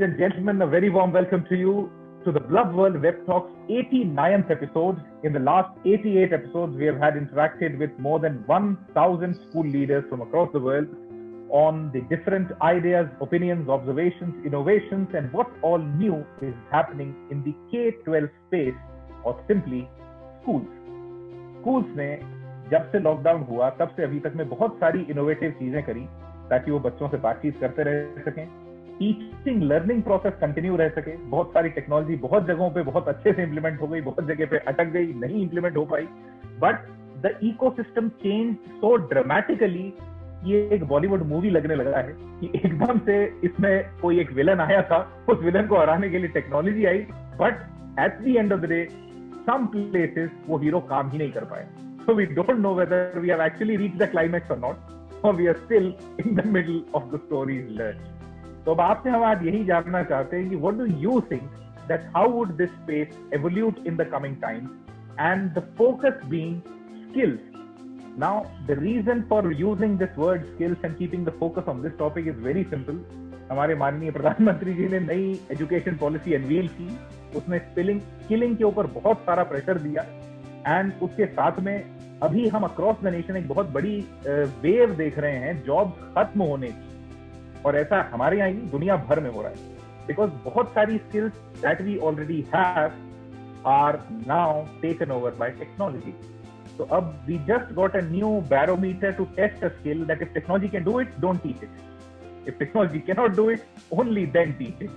Ladies and gentlemen, a very warm welcome to you to the Blub World Web Talks 89th episode. In the last 88 episodes, we have had interacted with more than 1,000 school leaders from across the world on the different ideas, opinions, observations, innovations, and what all new is happening in the K-12 space, or simply schools. Schools ने जब से lockdown हुआ तब से अभी तक में बहुत सारी इनोवेटिव चीजें करी ताकि वो बच्चों से बातचीत करते रह सकें, टीचिंग लर्निंग प्रोसेस कंटिन्यू रह सके। बहुत सारी टेक्नोलॉजी बहुत जगहों पे बहुत अच्छे से इंप्लीमेंट हो गई, बहुत जगह पे अटक गई, नहीं इंप्लीमेंट हो पाई। But the ecosystem change so dramatically, ये एक बॉलीवुड मूवी लगने लगा है कि एकदम से इसमें कोई एक विलन आया था, उस विलन को हराने के लिए टेक्नोलॉजी आई, but at the end of the day some places वो हीरो काम ही नहीं कर पाए। So we don't know whether we have actually reached the climax और नॉट, और we are still in the middle of the stories learn. तो अब आपसे हम आज यही जानना चाहते हैं कि what do you think that how would this space evolute in the coming times and the focus being skills. Now, the reason for using this word skills and keeping the focus on this topic is very simple. हमारे माननीय प्रधानमंत्री जी ने नई education policy unveil की, उसने skilling के ऊपर बहुत सारा प्रेशर दिया, एंड उसके साथ में अभी हम अक्रॉस द नेशन एक बहुत बड़ी वेव देख रहे हैं जॉब्स खत्म होने की, और ऐसा हमारे यहाँ ही दुनिया भर में हो रहा है, बिकॉज बहुत सारी skills that we already have are now taken over by technology. So we just got a new barometer to test a skill that if technology can do it, don't teach it. If technology cannot do it, only then teach it.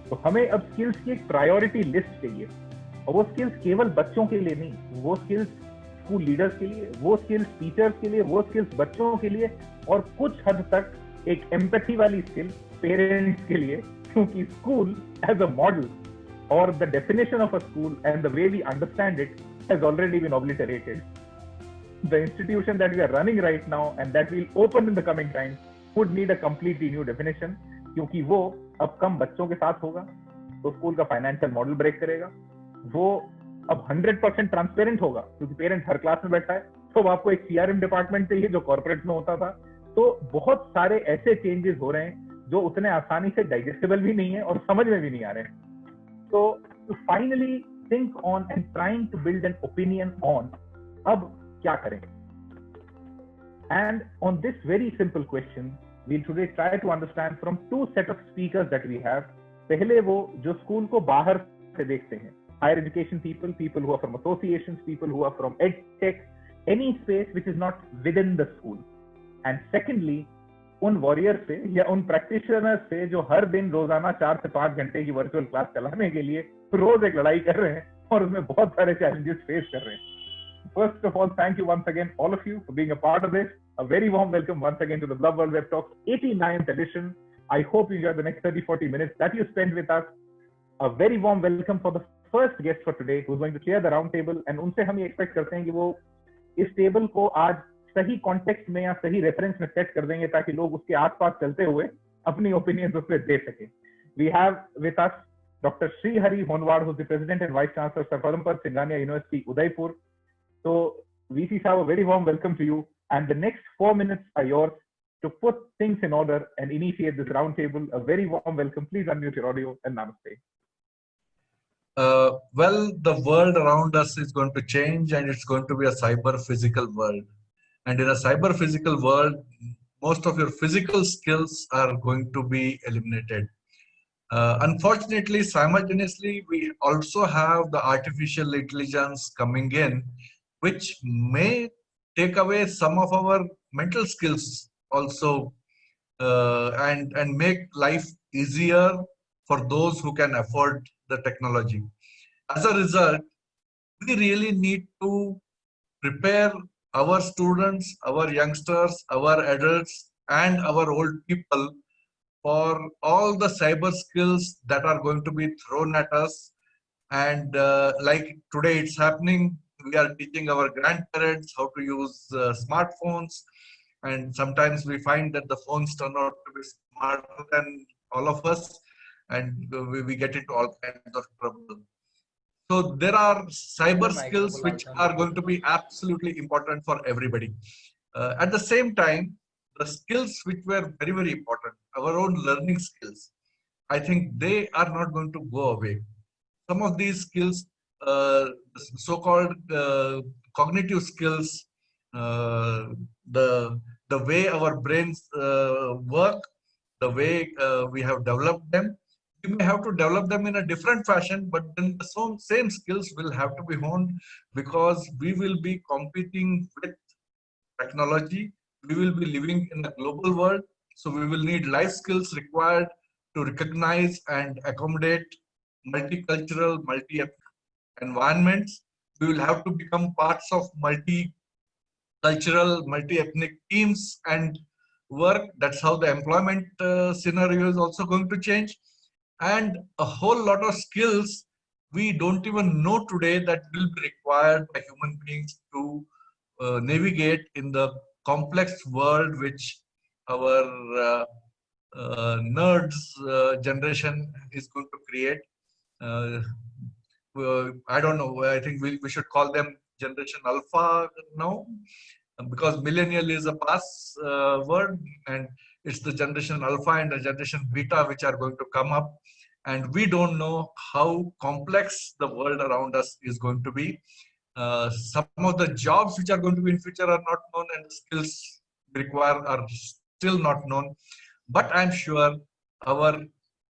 तो हमें अब skills की एक priority list चाहिए, और वो skills केवल बच्चों के लिए नहीं, वो स्किल्स स्कूल लीडर्स के लिए, वो स्किल्स टीचर्स के लिए, वो स्किल्स बच्चों के लिए, और कुछ हद तक एक एम्पैथी वाली स्किल पेरेंट्स के लिए, क्योंकि स्कूल एज अ मॉडल और the definition of a school and the way we understand it has already been obliterated. The institution that we are running right now and that will open in the coming time would need a completely new definition, क्योंकि वो अब कम बच्चों के साथ होगा तो school का financial model break करेगा, वो अब 100% ट्रांसपेरेंट होगा क्योंकि पेरेंट हर क्लास में बैठा है, तो आपको एक सीआरएम डिपार्टमेंट चाहिए जो कॉर्पोरेट में होता था। तो बहुत सारे ऐसे चेंजेस हो रहे हैं जो उतने आसानी से डाइजेस्टेबल भी नहीं है और समझ में भी नहीं आ रहे हैं। तो finally think on and trying to build an opinion on अब क्या करें, and on this very simple question we'll today try to understand from two set of speakers that we have. पहले वो जो स्कूल को बाहर से देखते हैं, higher education people, people who are from associations, people who are from edtech, any space which is not within the school, and secondly उन warrior से या उन प्रैक्टिशनर से जो हर दिन रोजाना 4 से 5 घंटे की वर्चुअल क्लास चलाने के लिए रोज एक लड़ाई कर रहे हैं और उसमें बहुत सारे चैलेंजेस फेस कर रहे हैं। First of all, thank you once again, all of you, for being a part of this. A very warm welcome once again to the Blub World Web Talks 89th edition. I hope you enjoy the next 30-40 minutes that you spend with us. A very warm welcome for the first guest for today, who's going to clear the round table. And उनसे हम ये expect करते हैं कि वो इस table को आज सही कॉन्टेक्स्ट में या सही रेफरेंस में सेट कर देंगे ताकि लोग उसके आसपास चलते हुए अपनी ओपिनियंस उस पर दे सके। We have with us doctor Shri Hari Honwad, who's the president and vice chancellor of Padampat Singhania University, Udaipur. So VC साहब, a very warm welcome to you, and the next 4 minutes are yours to put things in order and initiate this round table. A very warm welcome. Please unmute your audio and namaste. Well, the world around us is going to change, and it's going to be a cyber physical world. And in a cyber physical world, most of your physical skills are going to be eliminated. Unfortunately, simultaneously, we also have the artificial intelligence coming in, which may take away some of our mental skills also, and make life easier for those who can afford the technology. As a result, we really need to prepare our students, our youngsters, our adults, and our old people for all the cyber skills that are going to be thrown at us. And like today it's happening, we are teaching our grandparents how to use smartphones, and sometimes we find that the phones turn out to be smarter than all of us, and we get into all kinds of trouble. So there are cyber skills which are going to be absolutely important for everybody. At the same time, the skills which were very, very important, our own learning skills, I think they are not going to go away. Some of these skills, uh, so-called cognitive skills, uh, the the way our brains work, the way we have developed them, we may have to develop them in a different fashion, but then the same skills will have to be honed, because we will be competing with technology. We will be living in a global world, so we will need life skills required to recognize and accommodate multicultural, multi-ethnic environments. We will have to become parts of multicultural, multi-ethnic teams and work. That's how the employment scenario is also going to change. And a whole lot of skills we don't even know today that will be required by human beings to navigate in the complex world which our nerds generation is going to create. Uh, I don't know. I think we should call them Generation Alpha now, because millennial is a pass word, and it's the Generation Alpha and the Generation Beta which are going to come up. And we don't know how complex the world around us is going to be. Some of the jobs which are going to be in future are not known, and the skills required are still not known. But I'm sure our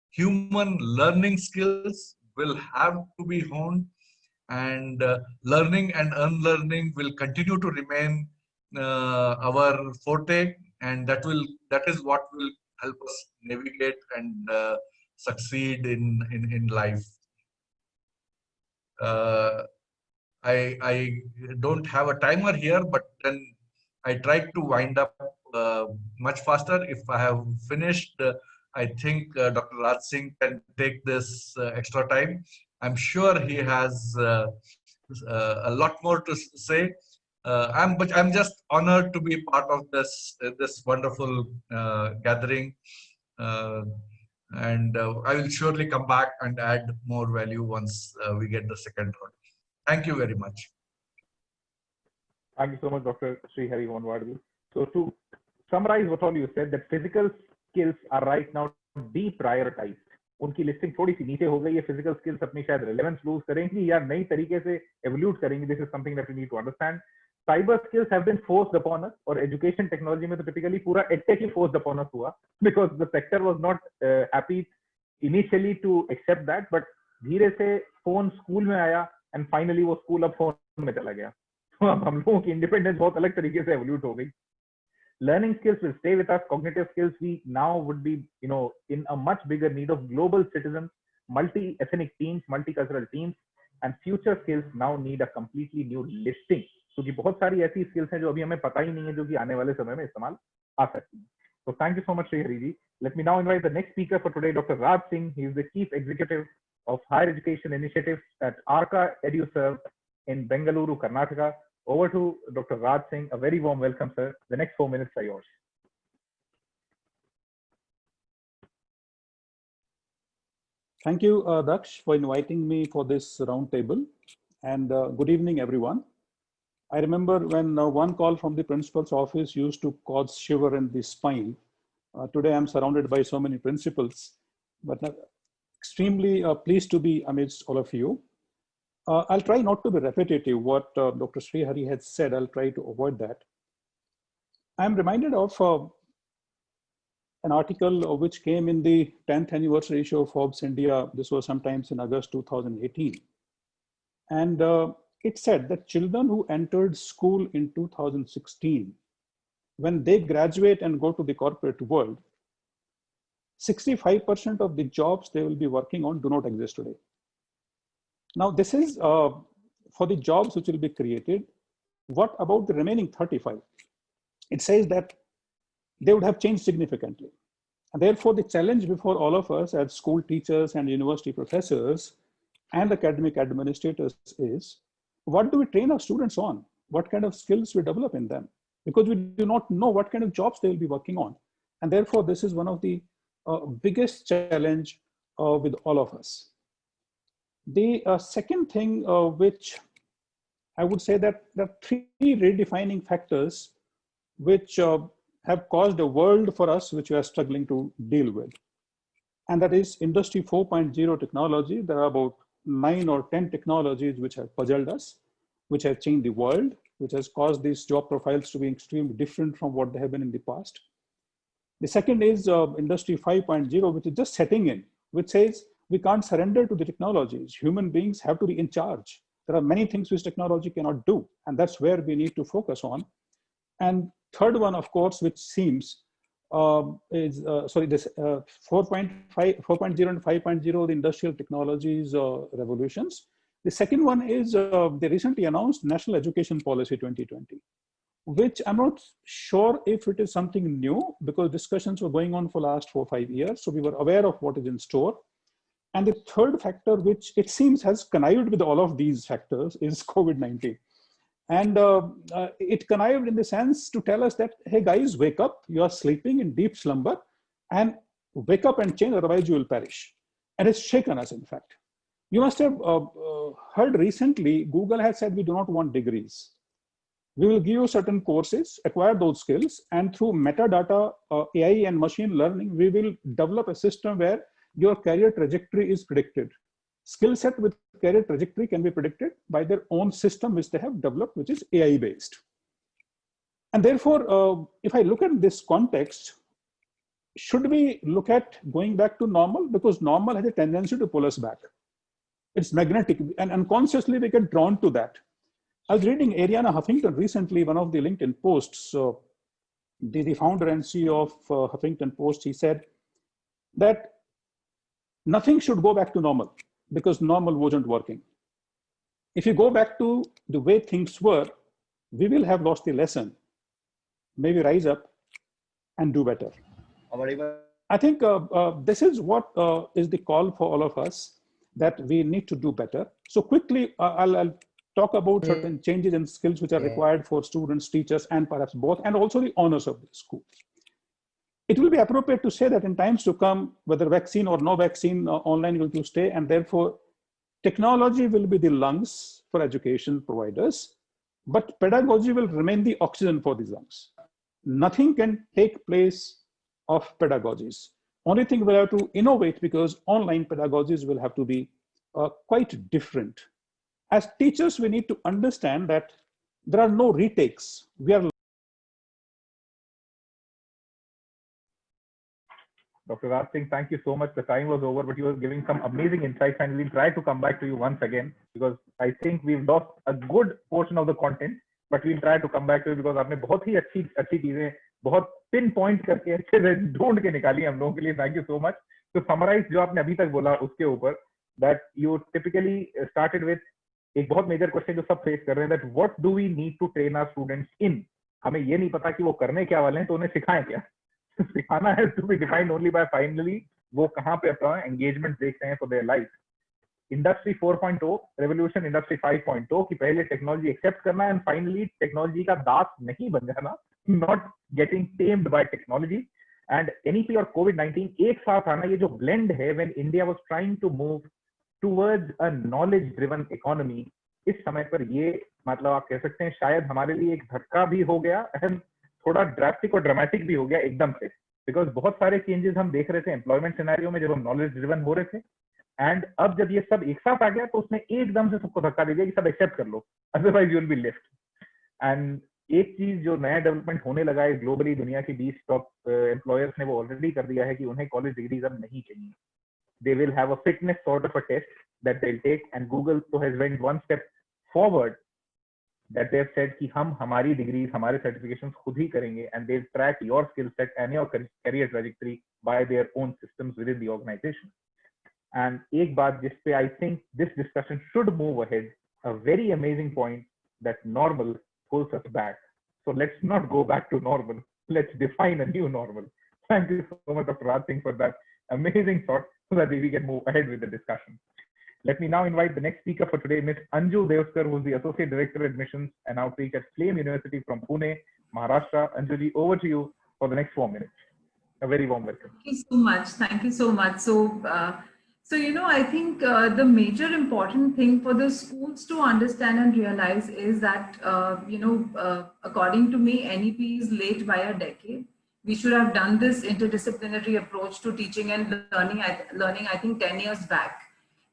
human learning skills will have to be honed, and learning and unlearning will continue to remain our forte, and that is what will help us navigate and succeed in life. uh, I don't have a timer here, but then I tried to wind up much faster. If I have finished, I think Dr. Raj Singh can take this extra time. I'm sure he has a lot more to say. But I'm just honored to be part of this wonderful gathering, uh, and I will surely come back and add more value once we get the second round. Thank you very much. Thank you so much, Dr. Sri Hari Vonwadu. So to summarize what all you said, that physical skills are right now deprioritized. उनकी listing थोड़ी सी नीचे हो गई है. Physical skills अपनी शायद relevance loose करेंगी या नई तरीके से एवोल्यूट करेंगी. This is something that we need to understand. Cyber skills have been forced upon us, और एजुकेशन टेक्नोलॉजी में तो टिपिकली पूरा एडटेक ही फोर्स्ड अपॉन अस हुआ, because the sector was not happy initially to accept that. But धीरे से phone school में आया, एंड फाइनली वो स्कूल अब फोन में चला गया. तो अब हम लोगों की इंडिपेंडेंस बहुत अलग तरीके से एवोल्यूट हो गई. Learning skills will stay with us. Cognitive skills, we now would be, in a much bigger need of global citizens, multi-ethnic teams, multicultural teams, and future skills now need a completely new listing. क्योंकि बहुत सारी ऐसी skills हैं जो अभी हमें पता ही नहीं है, जो कि आने वाले समय में इस्तेमाल आ सकती हैं. So thank you so much, Sri Hari ji. Let me now invite the next speaker for today, Dr. Raj Singh. He is the Chief Executive of Higher Education Initiatives at Arca EduServe in Bengaluru, Karnataka. Over to Dr. Raj Singh. A very warm welcome, sir. The next 4 minutes are yours. Thank you, Daksh, for inviting me for this roundtable. And good evening, everyone. I remember when one call from the principal's office used to cause shiver in the spine. Today, I'm surrounded by so many principals, but extremely pleased to be amidst all of you. I'll try not to be repetitive. What Dr. Sri Hari had said, I'll try to avoid that. I'm reminded of an article which came in the 10th anniversary issue of Forbes India. This was sometimes in August 2018. And it said that children who entered school in 2016, when they graduate and go to the corporate world, 65% of the jobs they will be working on do not exist today. Now, this is for the jobs which will be created. What about the remaining 35? It says that they would have changed significantly. And therefore, the challenge before all of us as school teachers and university professors and academic administrators is, what do we train our students on? What kind of skills we develop in them? Because we do not know what kind of jobs they will be working on. And therefore, this is one of the biggest challenge with all of us. The second thing which I would say that there are three redefining factors which have caused a world for us which we are struggling to deal with. and that is Industry 4.0 technology. There are about 9 or 10 technologies which have puzzled us, which have changed the world, which has caused these job profiles to be extremely different from what they have been in the past. The second is Industry 5.0, which is just setting in, which says we can't surrender to the technologies. Human beings have to be in charge. There are many things which technology cannot do, and that's where we need to focus on. And third one, of course, which seems this 4.0 and 5.0, the industrial technologies revolutions. The second one is they recently announced National Education Policy 2020, which I'm not sure if it is something new, because discussions were going on for the last 4 or 5 years. So we were aware of what is in store. And the third factor, which it seems has connived with all of these factors, is COVID-19. And it connived in the sense to tell us that, hey guys, wake up, you are sleeping in deep slumber, and wake up and change, otherwise you will perish. And it's shaken us, in fact. You must have heard recently, Google has said we do not want degrees. We will give you certain courses, acquire those skills, and through metadata, AI and machine learning, we will develop a system where your career trajectory is predicted. Skill set with career trajectory can be predicted by their own system, which they have developed, which is AI based. And therefore, if I look at this context, should we look at going back to normal? Because normal has a tendency to pull us back. It's magnetic, and unconsciously we get drawn to that. I was reading Arianna Huffington recently, one of the LinkedIn posts. So the founder and CEO of Huffington Post, he said that nothing should go back to normal because normal wasn't working. If you go back to the way things were, we will have lost the lesson. Maybe rise up and do better. I think this is what is the call for all of us, that we need to do better. So quickly, I'll talk about certain changes and skills which are required for students, teachers, and perhaps both, and also the owners of the schools. It will be appropriate to say that in times to come, whether vaccine or no vaccine, online will stay, and therefore technology will be the lungs for education providers, but pedagogy will remain the oxygen for these lungs. Nothing can take place of pedagogies. Only thing we'll have to innovate, because online pedagogies will have to be quite different. As teachers, we need to understand that there are no retakes. We are. Dr. Raj Singh, thank you so much. The time was over, but you were giving some amazing insights, and we'll try to come back to you once again, because I think we've lost a good portion of the content, but we'll try to come back to you, because आपने बहुत ही अच्छी चीजें बहुत pin point करके अच्छे से ढूंढ के निकाली हम लोगों के लिए. Thank you so much. तो समराइज जो आपने अभी तक बोला उसके ऊपर, that you typically started with एक बहुत मेजर क्वेश्चन जो सब फेस कर रहे हैं, that what do we need to train our students in? हमें ये नहीं पता कि वो करने क्या वाले हैं, तो उन्हें सिखाएं क्या. सिखाना है to be defined only by finally वो कहाँ पे अपना एंगेजमेंट देख रहे हैं for their life. Industry 4.0 revolution industry 5.0 कि पहले टेक्नोलॉजी एक्सेप्ट करना है, एंड फाइनली टेक्नोलॉजी का दास नहीं बन जाना, not getting tamed by technology. And NEP और कोविड-19 एक साथ आना, ये जो ब्लेंड है, when India was trying to move towards a knowledge driven economy, इस समय पर ये मतलब आप कह सकते हैं शायद हमारे लिए एक धक्का भी हो गया, एंड थोड़ा ड्रास्टिक और ड्रामेटिक भी हो गया एकदम से, बिकॉज बहुत सारे चेंजेस हम देख रहे थे एम्प्लॉयमेंट सिनेरियो में जब हम नॉलेज ड्रिवन हो रहे थे, एंड अब जब ये सब एक साथ आ गया तो उसने एकदम से सबको धक्का दे दिया कि सब एक्सेप्ट कर लो, otherwise you will be left. And एक चीज जो नया डेवलपमेंट होने लगा है ग्लोबली, दुनिया की 20 टॉप एम्प्लॉयर्स ने वो ऑलरेडी कर दिया है कि उन्हें कॉलेज डिग्रीज अब नहीं चाहिए. They will have a fitness sort of a test that they'll take, and Google so has went one step forward that they've said कि हम हमारी डिग्रीज हमारे सर्टिफिकेशंस खुद ही करेंगे, and they'll track your skill set and your career trajectory by their own systems within the organization. And एक बात जिस पे I think this discussion should move ahead, a very amazing point, that normal pulls us back. So let's not go back to normal. Let's define a new normal. Thank you so much, Dr. Raj Singh, for that amazing thought, so that we can move ahead with the discussion. Let me now invite the next speaker for today, Ms. Anju Devskar, who is the Associate Director of Admissions and Outreach at Flame University from Pune, Maharashtra. Anjuji, over to you for the next 4 minutes. A very warm welcome. Thank you so much. Thank you so much. So you know, I think the major important thing for the schools to understand and realize is that, according to me, NEP is late by a decade. we should have done this interdisciplinary approach to teaching and learning, I think 10 years back.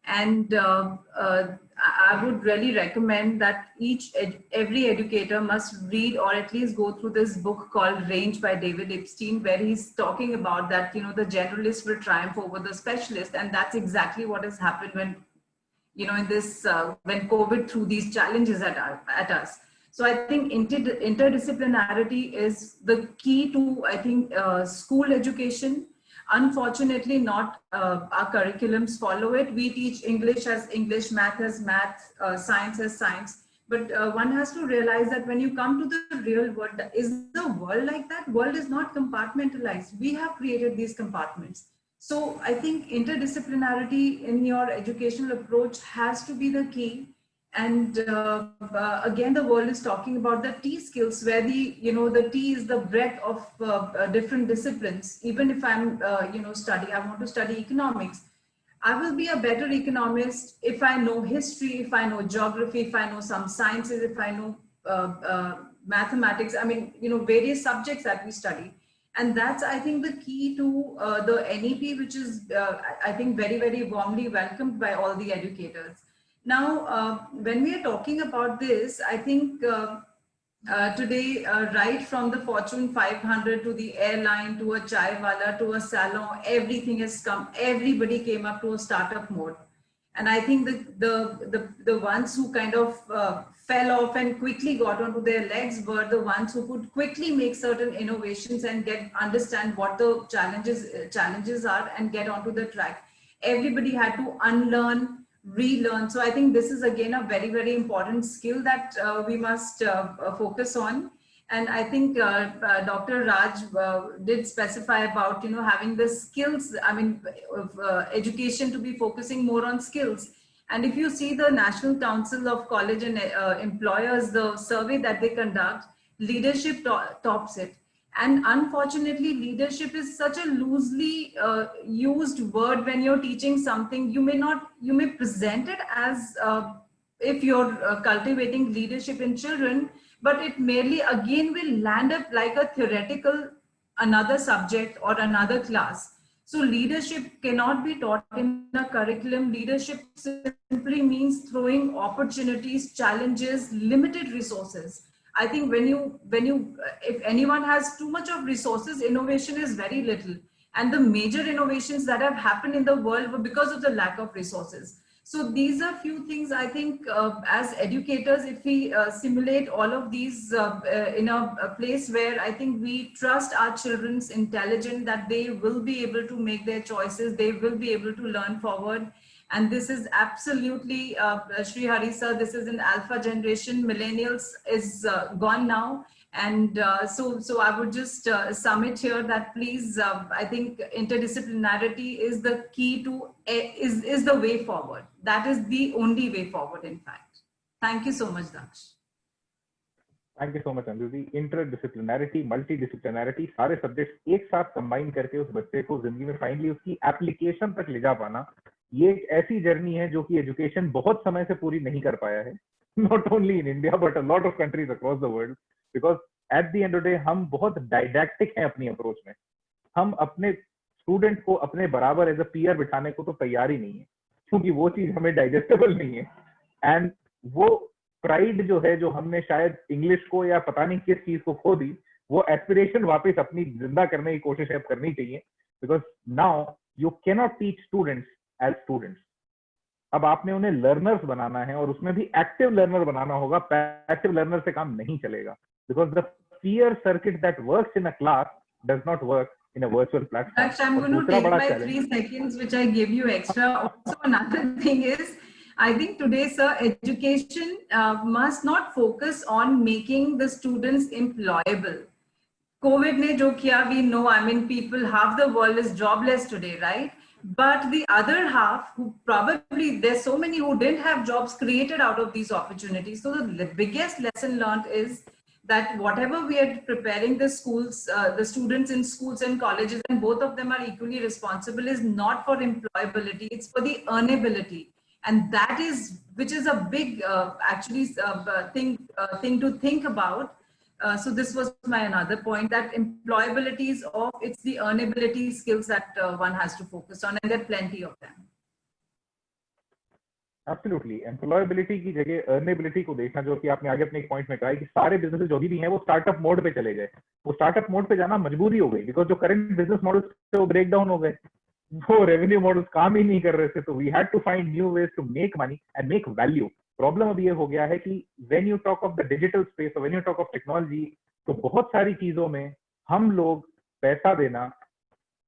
And I would really recommend that every educator must read or at least go through this book called Range by David Epstein, where he's talking about that, you know, the generalist will triumph over the specialist. And that's exactly what has happened when, you know, in this, when COVID threw these challenges at us. So I think interdisciplinarity is the key to, I think, school education. Unfortunately, not our curriculums follow it. We teach English as English, math as math, science as science. But one has to realize that when you come to the real world, is the world like that? World is not compartmentalized. We have created these compartments. So I think interdisciplinarity in your educational approach has to be the key. And again, the world is talking about the T skills, where the, you know, the T is the breadth of different disciplines. Even if I'm, you know, I want to study economics, I will be a better economist if I know history, if I know geography, if I know some sciences, if I know mathematics. I mean, you know, various subjects that we study. And that's, I think, the key to the NEP, which is, I think, very, very warmly welcomed by all the educators. Now, when we are talking about this, I think today, right from the Fortune 500 to the airline, to a chai wala, to a salon, everything has come. Everybody came up to a startup mode. And I think the ones who kind of fell off and quickly got onto their legs were the ones who could quickly make certain innovations and understand what the challenges are and get onto the track. Everybody had to unlearn, relearn. So I think this is again a very, very important skill that we must focus on. And I think Dr. Raj did specify about, you know, having the skills, I mean, education to be focusing more on skills. And if you see the National Council of College and Employers, the survey that they conduct, leadership tops it. And unfortunately, leadership is such a loosely used word when you're teaching something. You may present it as if you're cultivating leadership in children, but it merely again will land up like a theoretical, another subject or another class. So leadership cannot be taught in a curriculum. Leadership simply means throwing opportunities, challenges, limited resources. I think if anyone has too much of resources, innovation is very little. And the major innovations that have happened in the world were because of the lack of resources. So these are few things I think as educators, if we simulate all of these in a place where I think we trust our children's intelligence, that they will be able to make their choices, they will be able to learn forward. And this is absolutely, Shri Hari sir, this is an alpha generation. Millennials is gone now. And so I would just sum it here that please, I think interdisciplinarity is the key to, is the way forward. That is the only way forward, in fact. Thank you so much, Daksh. Thank you so much, Anju ji. Interdisciplinarity, multidisciplinarity, सारे subject एक साथ combine करके उस बच्चे को जिंदगी में finally उसकी एप्लीकेशन तक ले जा पाना, ये एक ऐसी जर्नी है जो कि एजुकेशन बहुत समय से पूरी नहीं कर पाया है. Not only in India, but a lot of countries across the world. Because at the end of the day, हम बहुत डायडैक्टिक हैं अपनी अप्रोच में. हम अपने स्टूडेंट को अपने बराबर एज अ पीयर बिठाने को तो तैयार ही नहीं है, क्योंकि वो चीज हमें डाइजेस्टेबल नहीं है. एंड वो प्राइड जो है, जो हमने शायद इंग्लिश को या पता नहीं किस चीज को खो दी, वो एस्पिरेशन वापस अपनी जिंदा करने की कोशिश अब करनी चाहिए. Because now you cannot teach students as students. अब आपने उन्हें लर्नर्स बनाना है, और उसमें भी एक्टिव लर्नर बनाना होगा. पैसिव लर्नर से काम नहीं चलेगा, because the fear circuit that works in a class does not work in a virtual platform. Actually, I'm going to take my 3 seconds, which I give you extra. Also, another thing is, I think today, sir, education must not focus on making the students employable. COVID ne jo kiya, we know, I mean, people, half the world is jobless today, right? But the other half, who probably, there's so many who didn't have jobs created out of these opportunities. So the biggest lesson learned is that whatever we are preparing the schools, the students in schools and colleges, and both of them are equally responsible, is not for employability, it's for the earnability. And that is, which is a big, actually, thing to think about. So this was my another point, that employability is off. It's the earnability skills that one has to focus on, and there are plenty of them. Absolutely employability की जगह अर्नेबिलिटी को देखना, जो कि आपने आगे अपने एक पॉइंट में कहा है कि सारे बिजनेस जो भी हैं वो स्टार्टअप मोड पे चले गए. वो स्टार्टअप मोड पे जाना मजबूरी हो गई, बिकॉज जो करंट बिजनेस मॉडल्स थे वो ब्रेक डाउन हो गए, वो रेवेन्यू मॉडल्स काम ही नहीं कर रहे थे. तो we had to find new ways to make money and make value. Problem अब ये हो गया है कि when you talk of the digital space और when you talk of technology, तो बहुत सारी चीजों में हम लोग पैसा देना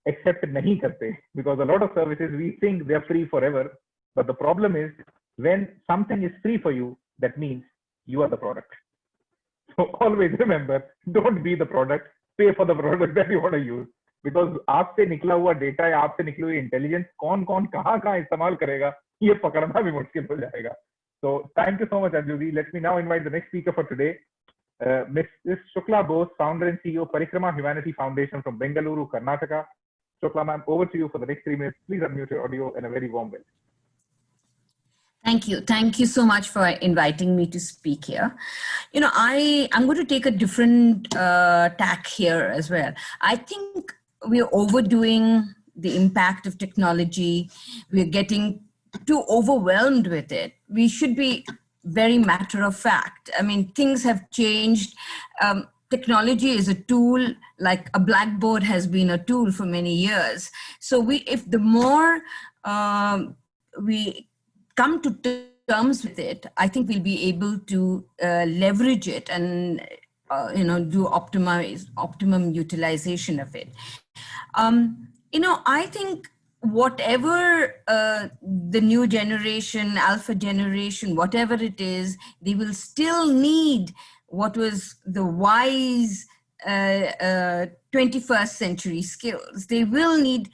एक्सेप्ट नहीं करते, because a lot of services we think they are free forever. But the problem is, when something is free for you, that means you are the product. So always remember, don't be the product, pay for the product that you want to use. Because आपसे निकला हुआ data या आपसे निकली हुई intelligence कौन कौन कहाँ कहाँ इस्तेमाल करेगा, ये पकड़ना भी मुश्किल हो जाएगा. So thank you so much, Anjuji. Let me now invite the next speaker for today, Ms. Shukla Bose, founder and CEO, Parikrama Humanity Foundation from Bengaluru, Karnataka. Shukla ma'am, over to you for the next 3 minutes. Please unmute your audio and a very warm welcome. Thank you. Thank you so much for inviting me to speak here. You know, I'm going to take a different tack here as well. I think we're overdoing the impact of technology. We're getting too overwhelmed with it. We should be very matter of fact. I mean, things have changed. Technology is a tool, like a blackboard has been a tool for many years. So if the more we come to terms with it, I think we'll be able to leverage it and do optimum utilization of it. I think whatever the new generation, alpha generation, whatever it is, they will still need what was the wise 21st century skills. They will need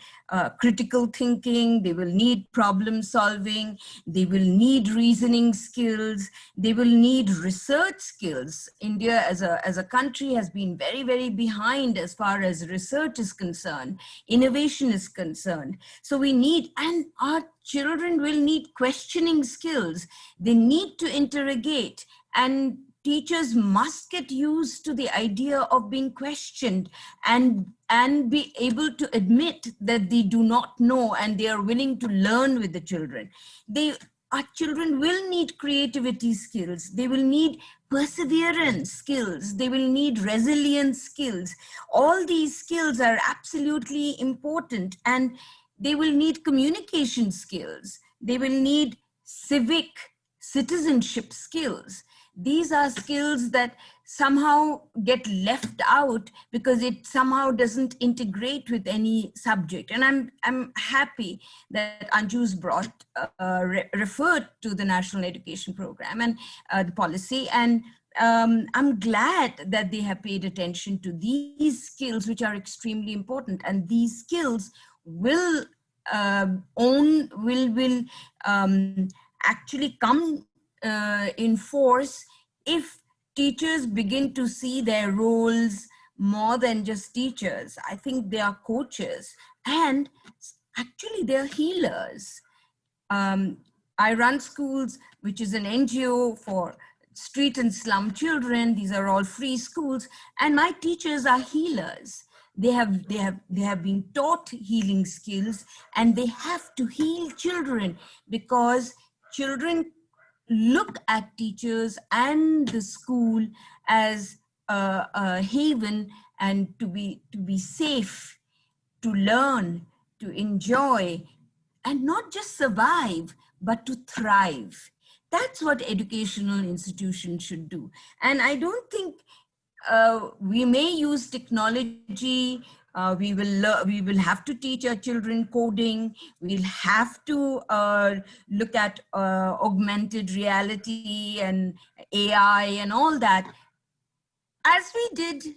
critical thinking, they will need problem solving, they will need reasoning skills, they will need research skills. India as a country has been very, very behind as far as research is concerned, innovation is concerned. So we need, and our children will need questioning skills. They need to interrogate, and teachers must get used to the idea of being questioned and be able to admit that they do not know, and they are willing to learn with the children. Our children will need creativity skills. They will need perseverance skills. They will need resilience skills. All these skills are absolutely important, and they will need communication skills. They will need civic citizenship skills. These are skills that somehow get left out because it somehow doesn't integrate with any subject. And I'm happy that Anju's referred to the National Education Program and the policy. And I'm glad that they have paid attention to these skills, which are extremely important. And these skills will actually come in force if teachers begin to see their roles more than just teachers. I think they are coaches, and actually they are healers. I run schools, which is an NGO for street and slum children. These are all free schools, and my teachers are healers. They have been taught healing skills, and they have to heal children, because children look at teachers and the school as a haven, and to be safe, to learn, to enjoy, and not just survive, but to thrive. That's what educational institutions should do. And I don't think we may use technology. We will have to teach our children coding. We'll have to look at augmented reality and AI and all that, as we did,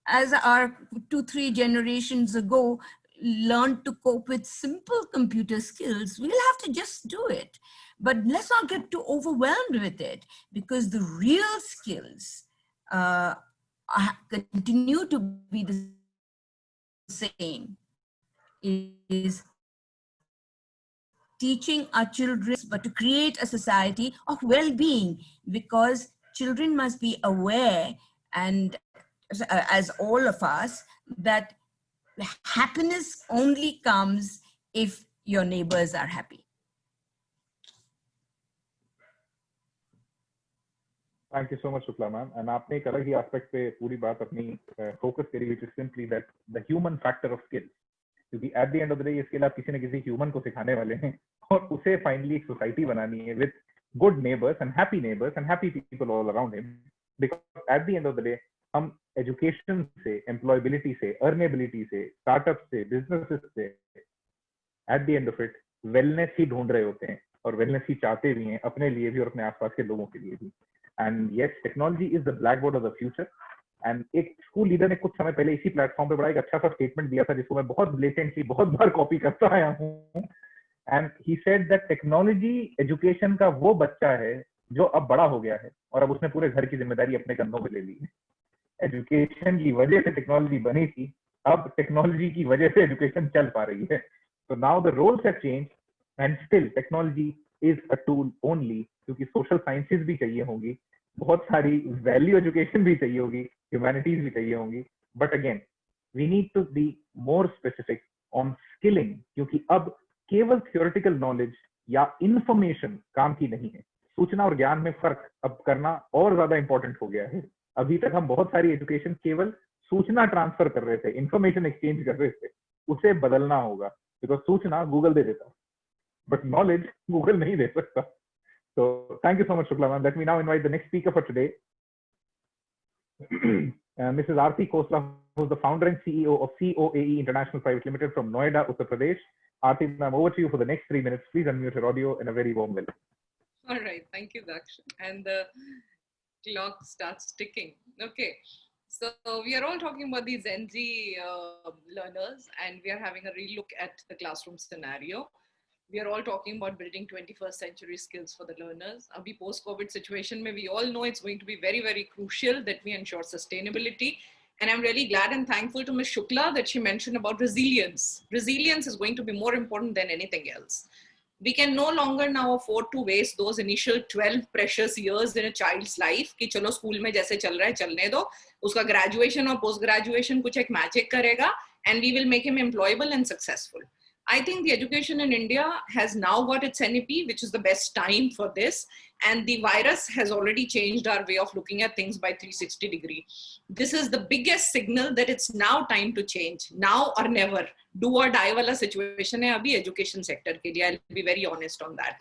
as our 2-3 generations ago learned to cope with simple computer skills. We'll have to just do it. But let's not get too overwhelmed with it, because the real skills continue to be the same. Is teaching our children, but to create a society of well-being, because children must be aware and as all of us, that happiness only comes if your neighbors are happy. Thank you so much, Shukla ma'am. And आपने एक अलग ही aspect पे पूरी बात अपनी focus करी, which is simply that the human factor of skill. क्योंकि at the end of the day ये skill आप किसी न किसी human को सिखाने वाले हैं और उसे finally एक society बनानी है with good neighbors and happy people all around him. Because at the end of the day हम education से, employability से, earnability से, startups से, businesses से, at the end of it wellness ही ढूंढ रहे होते हैं और wellness ही चाहते भी हैं अपने लिए भी और अपने आसपास के लोगों के लिए भी. And yes, technology is the blackboard of the future. And एक स्कूल लीडर ने कुछ समय पहले इसी प्लेटफॉर्म पे बड़ा एक अच्छा सा स्टेटमेंट दिया था जिसको मैं बहुत ब्लेटेंटली बहुत बार कॉपी करता आया हूँ. And he said that technology education का वो बच्चा है जो अब बड़ा हो गया है और अब उसने पूरे घर की जिम्मेदारी अपने कंधों पे ले ली है. एजुकेशन की वजह से टेक्नोलॉजी बनी थी, अब टेक्नोलॉजी की वजह से एजुकेशन चल पा रही है. So now the roles have changed and still technology is a tool only, क्योंकि सोशल साइंसेज भी चाहिए होंगी, बहुत सारी वैल्यू एजुकेशन भी चाहिए होगी, ह्यूमैनिटीज भी चाहिए होंगी. But again we need to be more specific on skilling, क्योंकि अब केवल थियोरेटिकल नॉलेज या इंफॉर्मेशन काम की नहीं है. सूचना और ज्ञान में फर्क अब करना और ज्यादा इंपॉर्टेंट हो गया है. अभी तक हम बहुत सारी एजुकेशन केवल सूचना ट्रांसफर कर रहे थे, इंफॉर्मेशन एक्सचेंज कर रहे थे. उसे बदलना होगा, बिकॉज सूचना गूगल दे देता, but knowledge Google nahi de sakta. So thank you so much, Shukla ma'am. Let me now invite the next speaker for today, Mrs. Aarti Khosla, who is the founder and CEO of COAE International Private Limited from Noida, Uttar Pradesh. Aarti ma'am, over to you for the next 3 minutes. Please unmute your audio and a very warm welcome. All right, thank you, Daksh. And the clock starts ticking. Okay, so we are all talking about these Gen Z learners, and we are having a relook at the classroom scenario. We are all talking about building 21st century skills for the learners. Abhi post-COVID situation mein, we all know it's going to be very, very crucial that we ensure sustainability. And I'm really glad and thankful to Ms. Shukla that she mentioned about resilience. Resilience is going to be more important than anything else. We can no longer now afford to waste those initial 12 precious years in a child's life कि चलो school में जैसे चल रहा है चलने दो, उसका graduation और post graduation कुछ एक magic करेगा and we will make him employable and successful. I think the education in India has now got its NEP, which is the best time for this. And the virus has already changed our way of looking at things by 360 degree. This is the biggest signal that it's now time to change. Now or never. Do or die wala situation hai abhi education sector ke liye. I'll be very honest on that.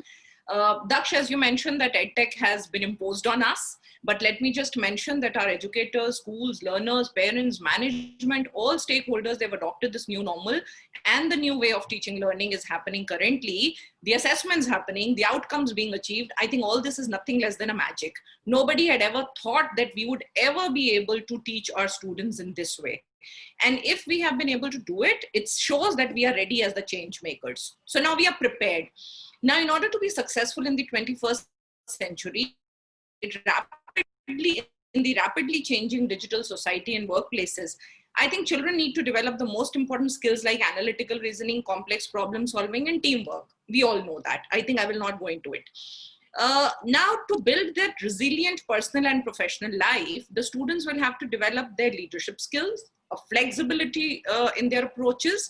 Daksh, as you mentioned, that EdTech has been imposed on us. But let me just mention that our educators, schools, learners, parents, management, all stakeholders, they've adopted this new normal, and the new way of teaching learning is happening currently. The assessments happening, the outcomes being achieved. I think all this is nothing less than a magic. Nobody had ever thought that we would ever be able to teach our students in this way. And if we have been able to do it, it shows that we are ready as the change makers. So now we are prepared. Now, in order to be successful in the 21st century, in the rapidly changing digital society and workplaces, I think children need to develop the most important skills like analytical reasoning, complex problem solving, and teamwork. We all know that. I think I will not go into it. Now, to build that resilient personal and professional life, the students will have to develop their leadership skills, a flexibility in their approaches,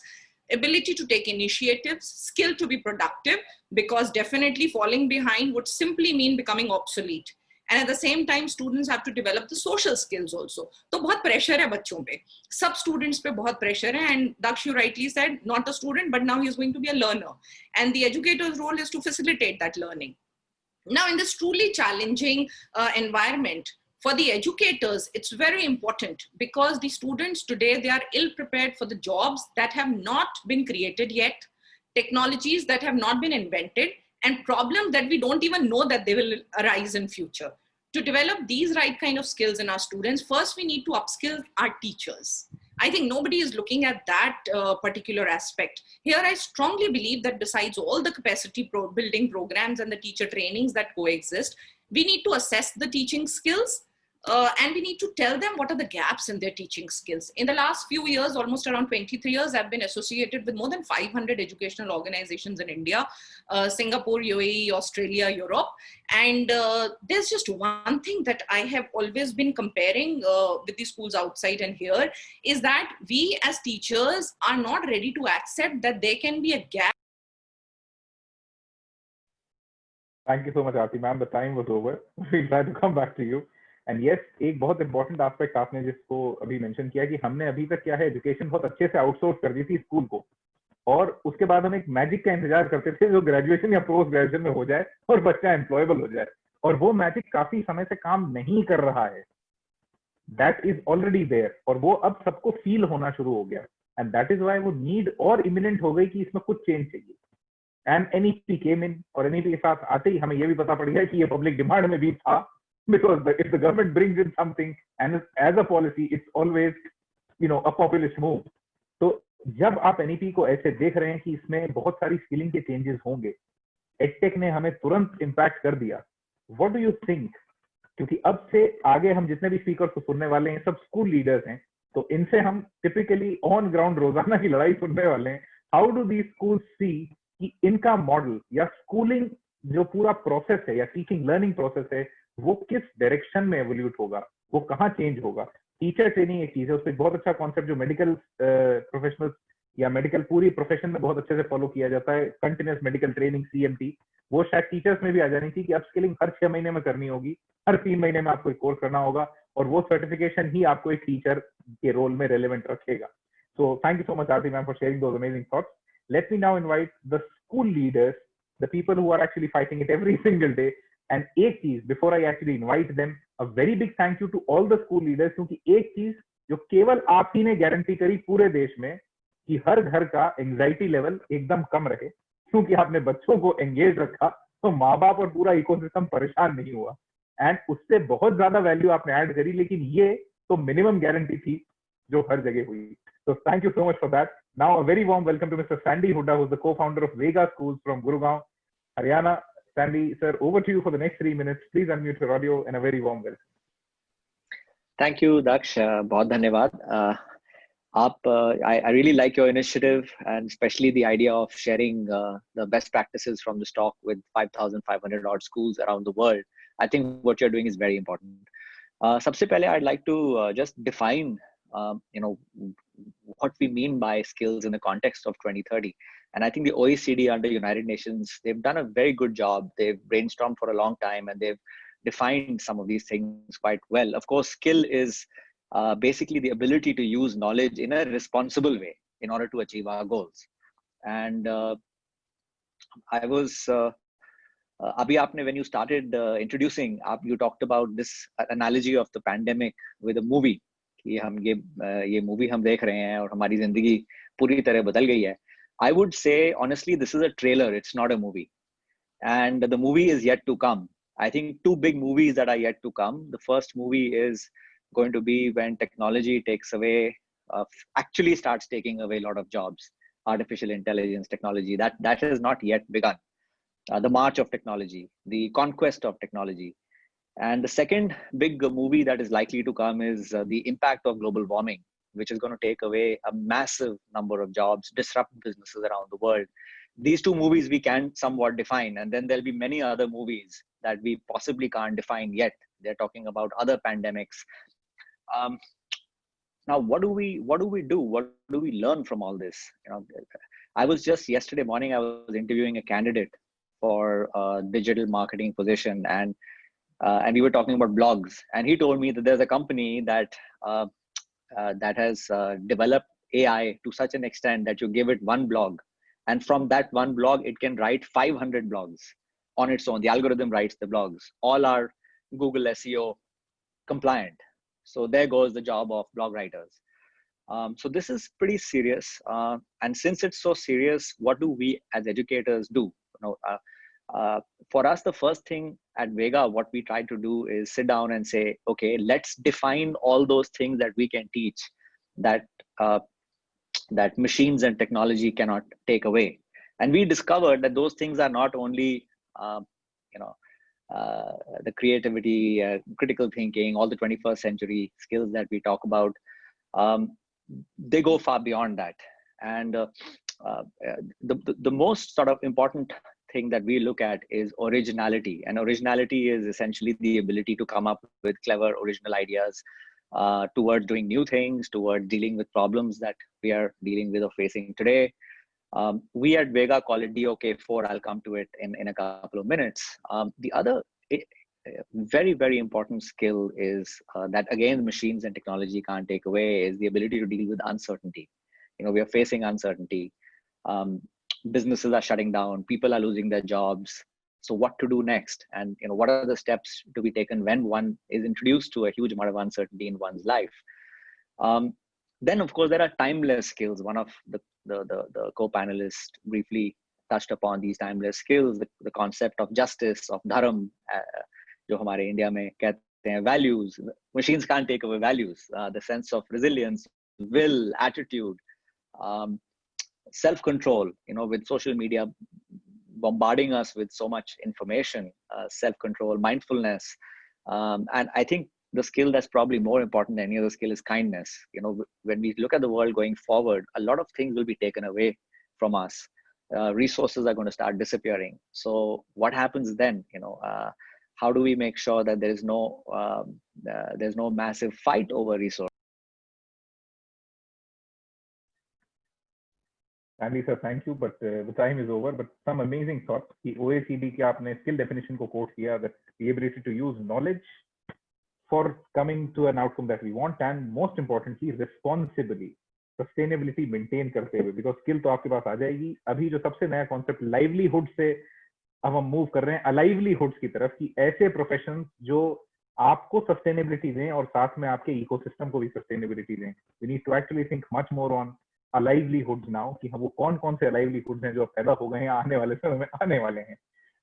ability to take initiatives, skill to be productive, because definitely falling behind would simply mean becoming obsolete. And at the same time, students have to develop the social skills also. So बहुत pressure है बच्चों पे, सब students पे बहुत pressure है. And Daksh, you rightly said, not a student, but now he is going to be a learner. And the educator's role is to facilitate that learning. Now, in this truly challenging environment, for the educators, it's very important because the students today, they are ill prepared for the jobs that have not been created yet, technologies that have not been invented, and problems that we don't even know that they will arise in future. To develop these right kind of skills in our students, first we need to upskill our teachers. I think nobody is looking at that particular aspect. Here, I strongly believe that besides all the capacity building programs and the teacher trainings that coexist, we need to assess the teaching skills, and we need to tell them what are the gaps in their teaching skills. In the last few years, almost around 23 years, I've been associated with more than 500 educational organizations in India, Singapore, UAE, Australia, Europe. And there's just one thing that I have always been comparing with the schools outside and here, is that we as teachers are not ready to accept that there can be a gap. Thank you so much, Aarti ma'am. The time was over. We'll try to come back to you. And yes, एक बहुत important aspect आपने जिसको अभी mention किया कि हमने अभी तक क्या है, एजुकेशन बहुत अच्छे से आउटसोर्स कर दी थी स्कूल को, और उसके बाद हम एक मैजिक का इंतजार करते थे जो ग्रेजुएशन या पोस्ट ग्रेजुएशन में हो जाए और बच्चा एम्प्लॉयबल हो जाए, और वो मैजिक काफी समय से काम नहीं कर रहा है. दैट इज ऑलरेडी देयर, और वो अब सबको फील होना शुरू हो गया. एंड दैट इज वाई वो नीड और इमिनेंट हो गई कि इसमें कुछ चेंज चाहिए. एंड एनईपी केम इन, और एनईपी के साथ आते ही हमें ये भी पता पड़ गया कि ये पब्लिक डिमांड में भी था, because if the government brings in something and as a policy it's always a populist move. तो जब आप एनईपी को ऐसे देख रहे हैं कि इसमें बहुत सारी स्किलिंग के चेंजेस होंगे, एडटेक ने हमें तुरंत इम्पैक्ट कर दिया. What do you think? क्योंकि अब से आगे हम जितने भी स्पीकर को सुनने वाले हैं सब स्कूल लीडर्स हैं, तो इनसे हम टिपिकली ऑन ग्राउंड रोजाना की लड़ाई सुनने वाले हैं. हाउ डू दीज स्कूल्स सी कि इनका मॉडल या स्कूलिंग जो पूरा प्रोसेस है या टीचिंग लर्निंग प्रोसेस है वो किस डायरेक्शन में एवोल्यूट होगा, वो कहाँ चेंज होगा? टीचर ट्रेनिंग एक चीज है, उसमें बहुत अच्छा कॉन्सेप्ट जो मेडिकल प्रोफेशनल्स या मेडिकल पूरी प्रोफेशन में बहुत अच्छे से फॉलो किया जाता है, कंटिन्यूस मेडिकल ट्रेनिंग CMT, वो शायद टीचर्स में भी आ जानी थी कि अपस्किलिंग हर 6 महीने में करनी होगी, हर 3 महीने में आपको एक कोर्स करना होगा, और वो सर्टिफिकेशन ही आपको एक टीचर के रोल में रेलेवेंट रखेगा. So thank you so much Aarti ma'am for sharing those amazing thoughts. Let me now invite the school leaders, the people who are actually fighting it every single day. And एक चीज, before I actually invite them, a very big thank you to all the school leaders, क्योंकि एक चीज जो केवल आप ही ने guarantee करी पूरे देश में कि हर घर का एंजाइटी लेवल एकदम कम रहे, क्योंकि आपने बच्चों को एंगेज रखा तो माँ बाप और पूरा इकोसिस्टम परेशान नहीं हुआ. एंड उससे बहुत ज्यादा वैल्यू आपने ऐड करी, लेकिन ये तो मिनिमम गारंटी थी जो हर जगह हुई. So thank you so much for that. Now a very warm welcome to Mr. Sandy Huda, who's the co-founder of Vega Schools from Gurugram, Haryana. Sandy, sir, over to you for the next 3 minutes. Please unmute your audio and a very warm welcome. Thank you, Daksh. बहुत धन्यवाद. I really like your initiative, and especially the idea of sharing the best practices from the stock with 5,500 odd schools around the world. I think what you're doing is very important. सबसे पहले I'd like to just define, what we mean by skills in the context of 2030. And I think the OECD under United Nations, they've done a very good job. They've brainstormed for a long time and they've defined some of these things quite well. Of course, skill is basically the ability to use knowledge in a responsible way in order to achieve our goals. And I was, Abhi aapne, when you started introducing, you talked about this analogy of the pandemic with a movie. कि हम ये movie हम देख रहे हैं और हमारी जिंदगी पूरी तरह बदल गई है. I would say, honestly, this is a trailer. It's not a movie. And the movie is yet to come. I think 2 big movies that are yet to come. The first movie is going to be when technology takes away, actually starts taking away a lot of jobs. Artificial intelligence technology, that has not yet begun. The march of technology, the conquest of technology. And the second big movie that is likely to come is the impact of global warming, which is going to take away a massive number of jobs, disrupt businesses around the world. These 2 movies we can somewhat define, and then there'll be many other movies that we possibly can't define yet. They're talking about other pandemics. Now, what do we do? What do we learn from all this? I was just yesterday morning, I was interviewing a candidate for a digital marketing position, and we were talking about blogs, and he told me that there's a company that has developed AI to such an extent that you give it 1 blog, and from that 1 blog, it can write 500 blogs on its own. The algorithm writes the blogs. All are Google SEO compliant. So there goes the job of blog writers. So this is pretty serious. And since it's so serious, what do we as educators do? For us, the first thing at Vega, what we try to do is sit down and say, okay, let's define all those things that we can teach that machines and technology cannot take away. And we discovered that those things are not only, the creativity, critical thinking, all the 21st century skills that we talk about, they go far beyond that. And the most sort of important thing that we look at is originality. And originality is essentially the ability to come up with clever, original ideas towards doing new things, towards dealing with problems that we are dealing with or facing today. We at Vega call it DOK4. I'll come to it in a couple of minutes. The other very, very important skill is that, again, machines and technology can't take away, is the ability to deal with uncertainty. We are facing uncertainty. Businesses are shutting down. People are losing their jobs. So what to do next? And what are the steps to be taken when one is introduced to a huge amount of uncertainty in one's life? Then, of course, there are timeless skills. One of the co-panelists briefly touched upon these timeless skills, the concept of justice, of dharam, जो हमारे India में कहते हैं values. Machines can't take away values. The sense of resilience, will, attitude, self-control, with social media bombarding us with so much information, self-control, mindfulness. And I think the skill that's probably more important than any other skill is kindness. When we look at the world going forward, a lot of things will be taken away from us. Resources are going to start disappearing. So what happens then? How do we make sure that there's no massive fight over resources? Andy sir, thank you, but the time is over. But some amazing thoughts. The OECD के आपने skill definition को quote किया, that the ability to use knowledge for coming to an outcome that we want, and most importantly, responsibly, sustainability maintain करते हुए, because skill तो आपके पास आ जाएगी. अभी जो सबसे नया concept livelihood से अब हम move कर रहे हैं livelihoods की तरफ, कि ऐसे professions जो आपको sustainability दें और साथ में आपके ecosystem को भी sustainability दें. We need to actually think much more on our livelihoods now, कि हम वो कौन से livelihoods हैं जो पैदा हो गए हैं, आने वाले समय में आने वाले हैं.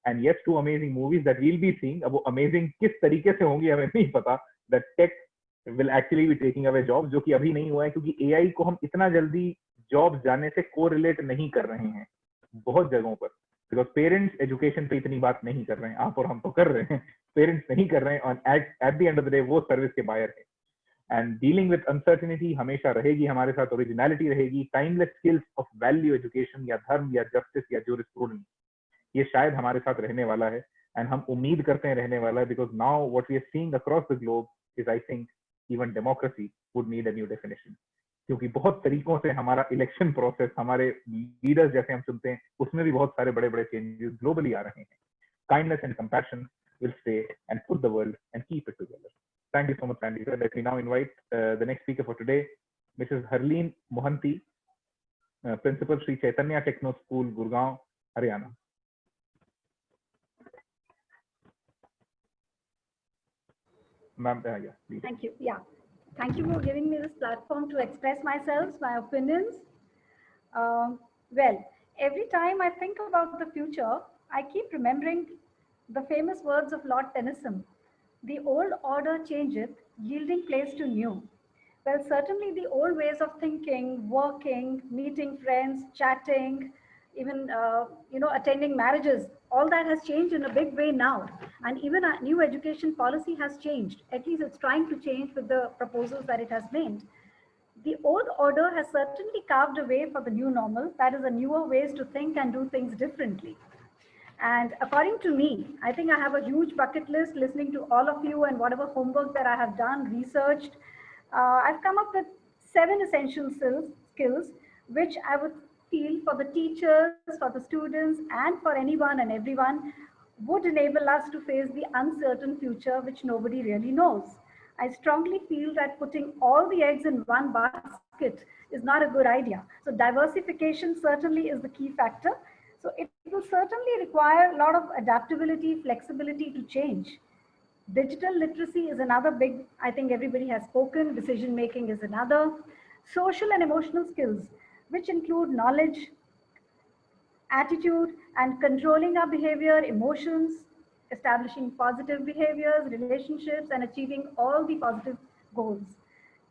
And yes, two amazing movies that we'll be seeing. अब वो amazing किस तरीके से होंगी हमें नहीं पता. That tech will actually be taking away jobs, जो कि अभी नहीं हुआ है, क्योंकि AI को हम इतना जल्दी jobs जाने से correlate नहीं कर रहे हैं बहुत जगहों पर. Because parents education पे इतनी बात नहीं कर रहे हैं, आप और हम तो कर रहे हैं, parents नहीं कर रहे हैं, और at the end of the day वो service के buyer है. And dealing with uncertainty हमेशा रहेगी हमारे साथ, originality रहेगी, timeless skills of value education या धर्म या justice या jurisprudence, ये शायद हमारे साथ रहने वाला है, and हम उम्मीद करते हैं रहने वाला है, because now what we are seeing across the globe is, I think, even democracy would need a new definition. क्योंकि बहुत तरीकों से हमारा election process, हमारे leaders जैसे हम सुनते हैं, उसमें भी बहुत सारे बड़े-बड़े changes globally आ रहे हैं. Kindness and compassion will stay and put the world and keep it together. Thank you so much, Andy. Let me now invite the next speaker for today, Mrs. Harleen Mohanty, Principal Sri Chaitanya Techno School, Gurgaon, Haryana. Ma'am, yeah, please. Thank you. Yeah. Thank you for giving me this platform to express myself, my opinions. Well, every time I think about the future, I keep remembering the famous words of Lord Tennyson. The old order changeth, yielding place to new. Well, certainly the old ways of thinking, working, meeting friends, chatting, even attending marriages, all that has changed in a big way now. And even our new education policy has changed. At least it's trying to change with the proposals that it has made. The old order has certainly carved a way for the new normal. That is, a newer ways to think and do things differently. And according to me, I think I have a huge bucket list listening to all of you and whatever homework that I have done, researched. I've come up with 7 essential skills, which I would feel for the teachers, for the students, and for anyone and everyone would enable us to face the uncertain future, which nobody really knows. I strongly feel that putting all the eggs in one basket is not a good idea. So diversification certainly is the key factor. So it will certainly require a lot of adaptability, flexibility to change. Digital literacy is another big, I think everybody has spoken, decision making is another. Social and emotional skills, which include knowledge, attitude, and controlling our behavior, emotions, establishing positive behaviors, relationships, and achieving all the positive goals.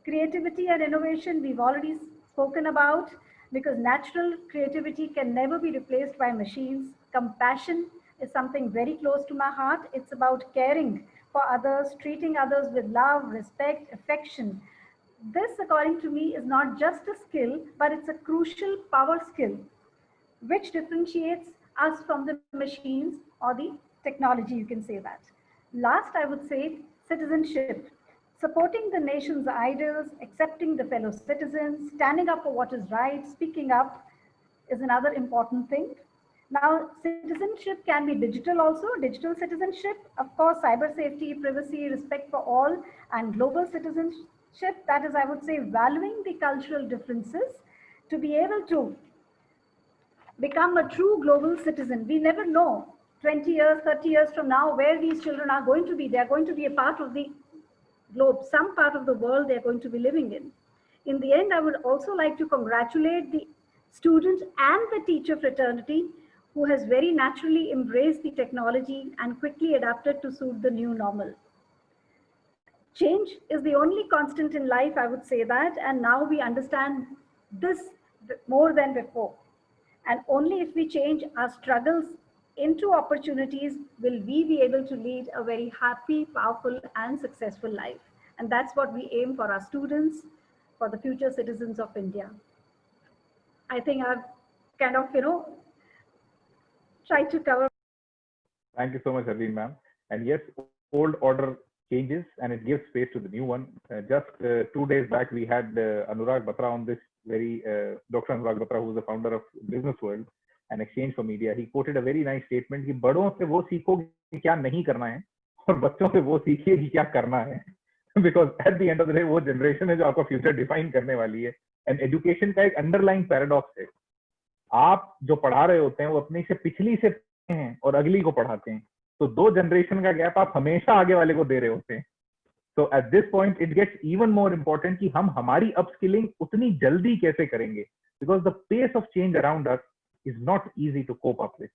Creativity and innovation, we've already spoken about, because natural creativity can never be replaced by machines. Compassion is something very close to my heart. It's about caring for others, treating others with love, respect, affection. This, according to me, is not just a skill, but it's a crucial power skill which differentiates us from the machines or the technology, you can say that. Last, I would say citizenship. Supporting the nation's ideals, accepting the fellow citizens, standing up for what is right, speaking up is another important thing. Now, citizenship can be digital also, digital citizenship, of course, cyber safety, privacy, respect for all, and global citizenship, that is, I would say, valuing the cultural differences to be able to become a true global citizen. We never know 20 years, 30 years from now where these children are going to be. They are going to be a part of the globe, some part of the world they are going to be living in. In the end, I would also like to congratulate the student and the teacher fraternity who has very naturally embraced the technology and quickly adapted to suit the new normal. Change is the only constant in life, I would say that, and now we understand this more than before. And only if we change our struggles into opportunities will we be able to lead a very happy, powerful, and successful life. And that's what we aim for our students, for the future citizens of India. I think I've kind of, tried to cover. Thank you so much, Arlene ma'am. And yes, old order changes and it gives space to the new one. Just 2 days back, we had Anurag Batra on this Dr. Anurag Batra, who is the founder of Business World and Exchange for Media. He quoted a very nice statement कि बड़ों से वो सीखो कि क्या नहीं करना है और बच्चों से वो सीखिए कि क्या करना है. Because at the end of the day, वो generation है जो आपका future define करने वाली है. And education का एक underlying paradox है. आप जो पढ़ा रहे होते हैं वो अपने से पिछली से हैं और अगली को पढ़ाते हैं. तो 2 जनरेशन का गैप आप हमेशा आगे वाले को दे रहे होते हैं. So at this point, it gets even more important कि हम हमारी upskilling उतनी जल्दी कैसे करेंगे, because the pace of change around us is not easy to cope up with,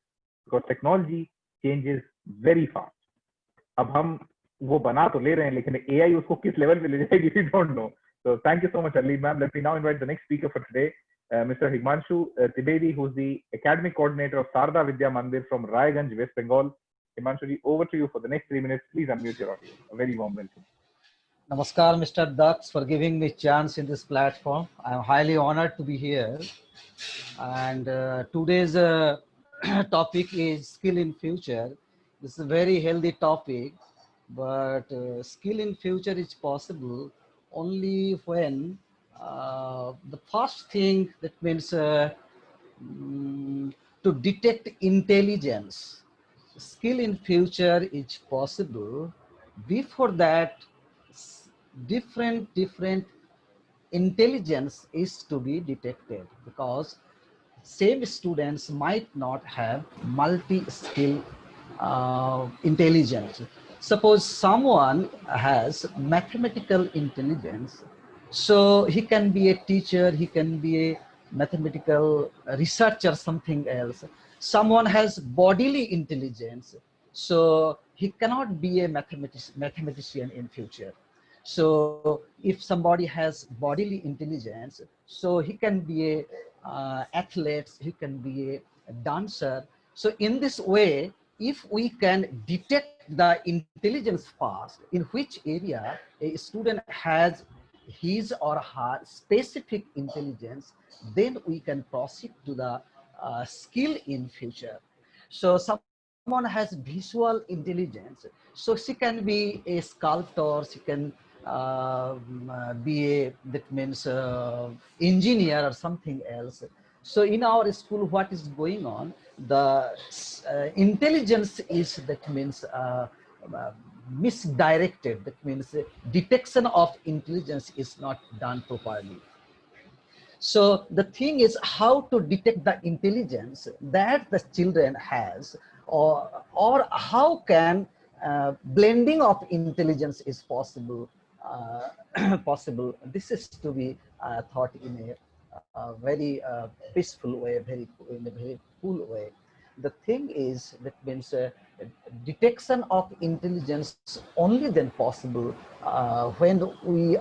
because technology changes very fast. अब हम वो बना तो ले रहे हैं, लेकिन AI उसको किस लेवल पे ले जाएगी, we don't know. So thank you so much, Arlene ma'am. Let me now invite the next speaker for today, Mr. Himanshu Trivedi, who's the academic coordinator of Sarda Vidya Mandir from Raiganj, West Bengal. Himanshu, over to you for the next 3 minutes. Please unmute your audio. A very warm welcome. Namaskar, Mr. Dax, for giving me chance in this platform. I'm highly honored to be here. And today's topic is skill in future. This is a very healthy topic, but skill in future is possible only when the first thing, that means to detect intelligence. Skill in future is possible. Before that, different intelligence is to be detected, because same students might not have multi-skill intelligence. Suppose someone has mathematical intelligence, so he can be a teacher, he can be a mathematical researcher, something else. Someone has bodily intelligence, so he cannot be a mathematician in future. So if somebody has bodily intelligence, so he can be a athlete, he can be a dancer. So in this way, if we can detect the intelligence fast, in which area a student has his or her specific intelligence, then we can proceed to the skill in future. So someone has visual intelligence, so she can be a sculptor, she can be a, that means engineer or something else. So in our school, what is going on, the intelligence is, that means misdirected, that means detection of intelligence is not done properly. So the thing is how to detect the intelligence that the children has, or how can blending of intelligence is possible. Possible. This is to be thought in a very peaceful way, in a very cool way. The thing is, that means detection of intelligence only then possible when we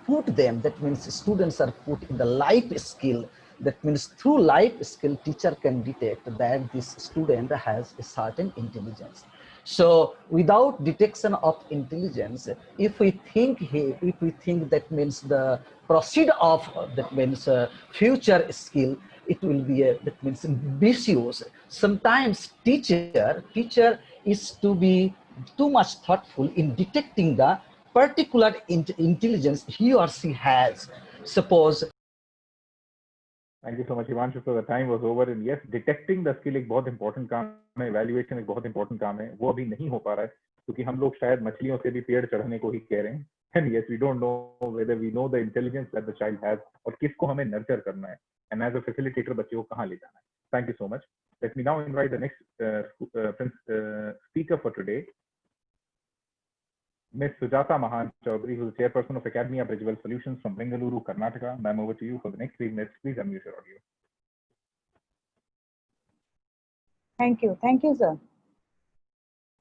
put them, that means students are put in the life skill, That means through life skill, teacher can detect that this student has a certain intelligence. So without detection of intelligence, if we think that means the proceed of that means future skill, it will be that means vicious. Sometimes teacher is to be too much thoughtful in detecting the particular intelligence he or she has. Suppose. Thank you so much, Himanshu. So the time was over, and yes, detecting the skill एक बहुत important काम है, evaluation एक बहुत important काम है, वो अभी नहीं हो पा रहा है क्योंकि हम लोग शायद मछलियों से भी पेड़ चढ़ने को ही कह रहे हैं. And yes, we don't know whether we know the intelligence that the child has और किसको हमें nurture करना है. And as a facilitator, बच्चे को कहाँ ले जाना है. Thank you so much. Let me now invite the next speaker for today, Ms. Sujata Mahan Chaudhary, who is Chairperson of Academy of Bridgewell Solutions from Bengaluru, Karnataka. Ma'am, over to you for the next 3 minutes. Please unmute your audio. Thank you. Thank you, sir.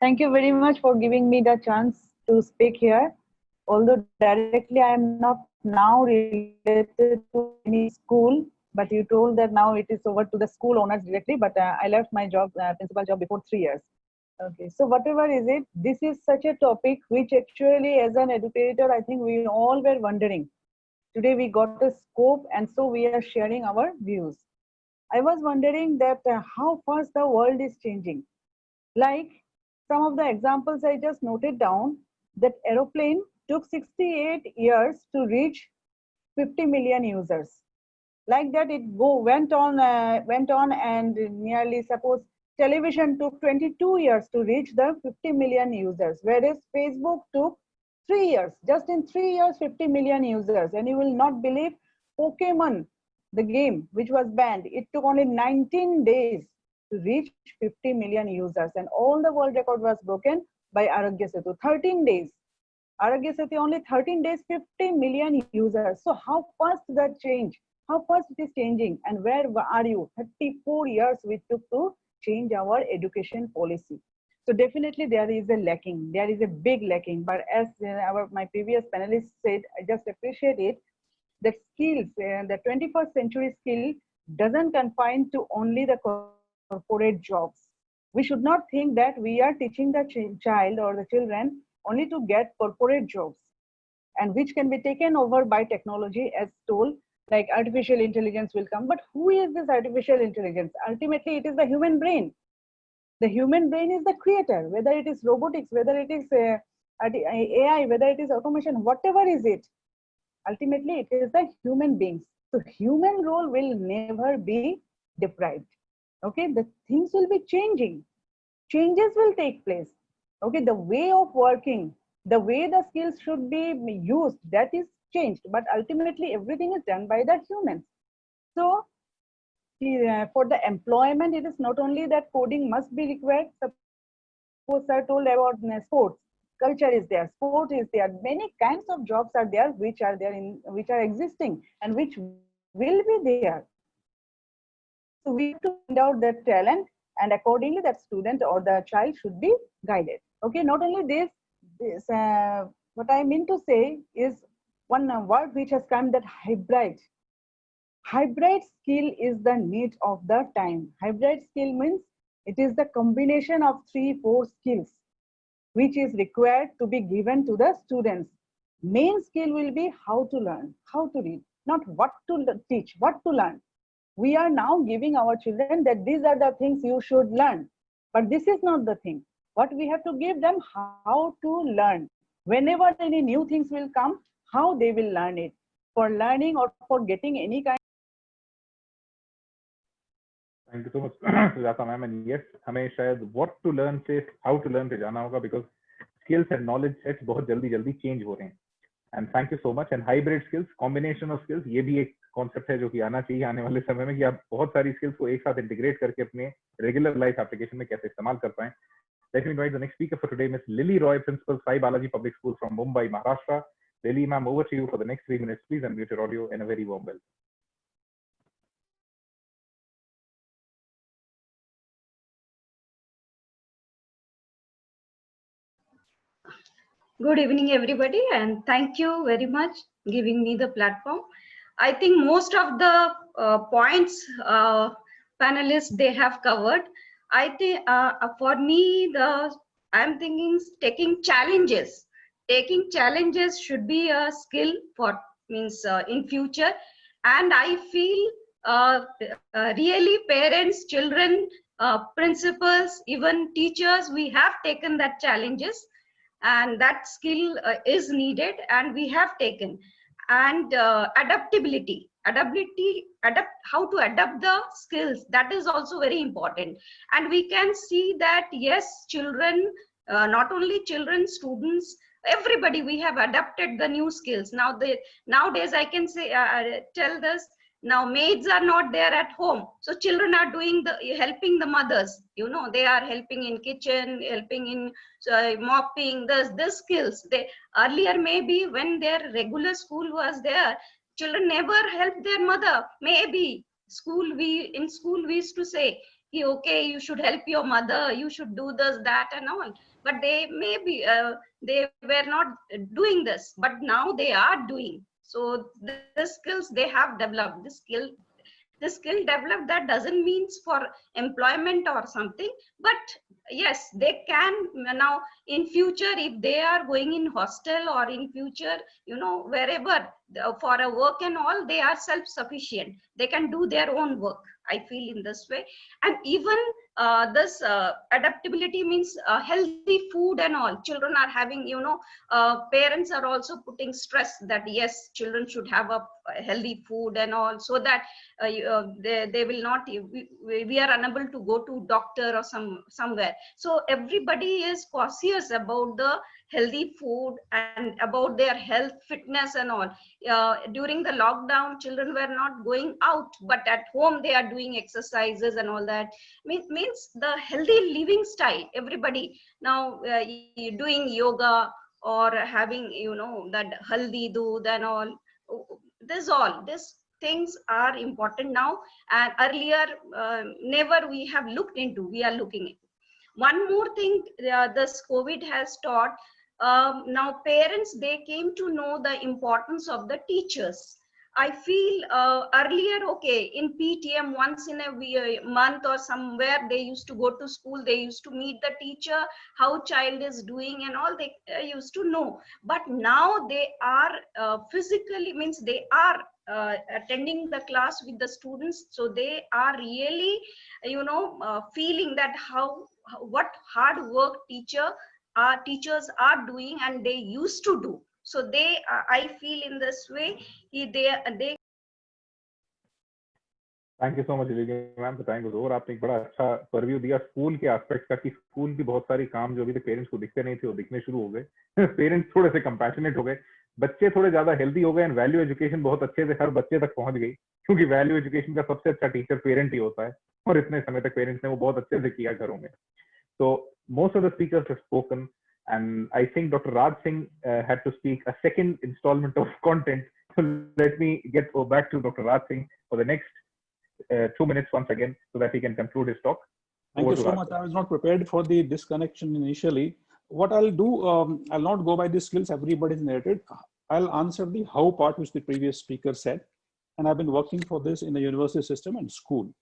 Thank you very much for giving me the chance to speak here. Although directly I am not now related to any school, but you told that now it is over to the school owners directly, but I left my job, principal job, before 3 years. Okay, so whatever is it, this is such a topic which actually as an educator, I think we all were wondering. Today we got a scope and so we are sharing our views. I was wondering that how fast the world is changing. Like some of the examples I just noted down, that aeroplane took 68 years to reach 50 million users. Like that it went on and nearly, suppose television took 22 years to reach the 50 million users, whereas Facebook took 3 years. Just in 3 years, 50 million users. And you will not believe Pokemon, the game which was banned, it took only 19 days to reach 50 million users. And all the world record was broken by Arogya Setu. 13 days. Arogya Setu only 13 days, 50 million users. So how fast that change? How fast it is changing? And where are you? 34 years we took to change our education policy. So definitely there is a lacking. There is a big lacking. But as my previous panelists said, I just appreciate it, that skills, the 21st century skill doesn't confine to only the corporate jobs. We should not think that we are teaching the child or the children only to get corporate jobs, and which can be taken over by technology as told, like artificial intelligence will come. But who is this artificial intelligence? Ultimately, it is the human brain. The human brain is the creator, whether it is robotics, whether it is AI, whether it is automation, whatever is it. Ultimately, it is the human beings. So human role will never be deprived. Okay, the things will be changing. Changes will take place. Okay, the way of working, the way the skills should be used, that is changed. But ultimately, everything is done by the humans. So for the employment, it is not only that coding must be required. Suppose I told about sports. Culture is there, sport is there, many kinds of jobs are there which are existing and which will be there. So we have to find out that talent, and accordingly that student or the child should be guided. Okay, not only this what I mean to say is one word which has come, that hybrid. Hybrid skill is the need of the time. Hybrid skill means it is the combination of 3-4 skills which is required to be given to the students. Main skill will be how to learn, how to read, not what to teach, what to learn. We are now giving our children that these are the things you should learn, but this is not the thing. What we have to give them, how to learn. Whenever any new things will come, how they will learn it. For learning or for getting any kind. Thank you so much, Sujata ma'am. And yes, हमें शायद what to learn से how to learn पे जाना होगा, because skills and knowledge sets बहुत जल्दी change हो रहे हैं. And thank you so much. And hybrid skills, combination of skills, ये भी एक concept है जो कि आना चाहिए आने वाले समय में, कि आप बहुत सारी skills को एक साथ integrate करके अपने regular life application में कैसे इस्तेमाल कर पाएं. Let me invite the next speaker for today, Ms. Lily Roy, Principal, Sai Balaji Public School from Mumbai, Maharashtra. Lily ma'am, over to you for the next 3 minutes. Please unmute your audio and a very warm welcome. Good evening, everybody, and thank you very much giving me the platform. I think most of the points panelists they have covered. I think for me, I'm thinking taking challenges. Taking challenges should be a skill for means in future, and I feel really parents, children, principals, even teachers, we have taken that challenges, and that skill is needed, and we have taken. And how to adapt the skills, that is also very important. And we can see that yes, children, not only children, students, everybody, we have adapted the new skills. Nowadays I can say tell this, now maids are not there at home, so children are doing helping the mothers, they are helping in kitchen, helping in mopping, this skills. They earlier, maybe when their regular school was there, children never helped their mother. Maybe in school we used to say, okay, you should help your mother, you should do this, that and all, but they maybe they were not doing this, but now they are doing. So the skills they have developed, the skill developed, that doesn't mean for employment or something, but yes, they can now in future, if they are going in hostel or in future, wherever for a work and all, they are self-sufficient. They can do their own work, I feel, in this way. And even this adaptability means healthy food and all. Children are having, parents are also putting stress that yes, children should have a healthy food and all, so that they will not, we are unable to go to doctor or somewhere. So everybody is cautious about the healthy food and about their health, fitness and all. During the lockdown, children were not going out, but at home they are doing exercises and all that. Means the healthy living style. Everybody now doing yoga or having, that haldi doodh and all. These things are important now, and earlier never we have looked into. We are looking into. One more thing this COVID has taught, now parents, they came to know the importance of the teachers. I feel earlier, okay, in PTM once in a month or somewhere, they used to go to school, they used to meet the teacher, how child is doing and all, they used to know. But now they are physically, means they are attending the class with the students, so they are really, feeling that what hard work teachers are doing and they used to do. So they, I feel in this way, they. Thank you so much, ma'am. The time was over. आपने एक बड़ा अच्छा purview दिया school के aspect का, कि school की बहुत सारी काम जो अभी तक पेरेंट्स को दिखते नहीं थे वो दिखने शुरू हो गए। पेरेंट्स थोड़े से कंपैशनेट हो गए, बच्चे थोड़े ज्यादा हेल्दी हो गए, एंड वैल्यू एजुकेशन बहुत अच्छे से हर बच्चे तक पहुंच गई, क्योंकि वैल्यू एजुकेशन का सबसे अच्छा टीचर पेरेंट ही होता है, और इतने समय तक पेरेंट्स ने वो बहुत अच्छे से किया घरों में। So most of the speakers have spoken, and I think Dr. Raj Singh had to speak a second installment of content. So let me get back to Dr. Raj Singh for the next 2 minutes once again, so that he can conclude his talk. Thank you so much. I was not prepared for the disconnection initially. What I'll do, I'll not go by the skills everybody's narrated. I'll answer the how part, which the previous speaker said. And I've been working for this in the university system and school.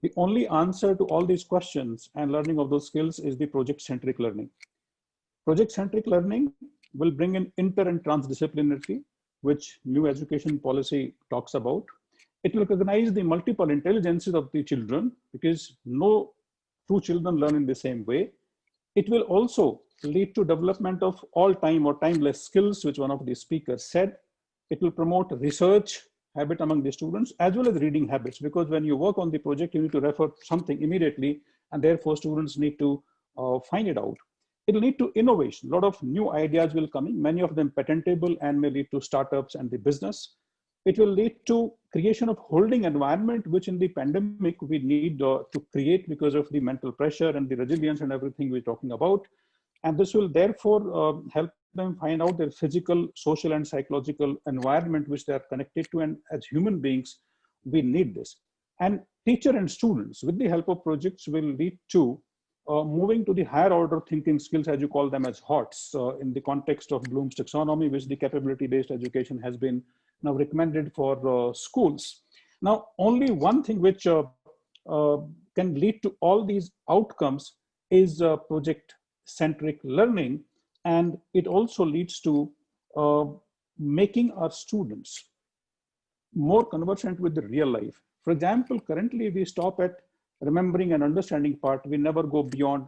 The only answer to all these questions and learning of those skills is the project-centric learning. Project-centric learning will bring in inter and transdisciplinarity, which new education policy talks about. It will recognize the multiple intelligences of the children, because no two children learn in the same way. It will also lead to development of all time or timeless skills, which one of the speakers said. It will promote research habit among the students, as well as reading habits, because when you work on the project, you need to refer something immediately, and therefore students need to find it out. It will lead to innovation. A lot of new ideas will come in, many of them patentable and may lead to startups and the business. It will lead to creation of holding environment, which in the pandemic we need to create because of the mental pressure and the resilience and everything we're talking about. And this will therefore help them find out their physical, social, and psychological environment which they are connected to. And as human beings, we need this. And teacher and students, with the help of projects, will lead to moving to the higher order thinking skills, as you call them, as HOTS, in the context of Bloom's taxonomy, which the capability-based education has been now recommended for schools. Now, only one thing which can lead to all these outcomes is project-centric learning, and it also leads to making our students more conversant with the real life. For example, currently we stop at remembering and understanding part. We never go beyond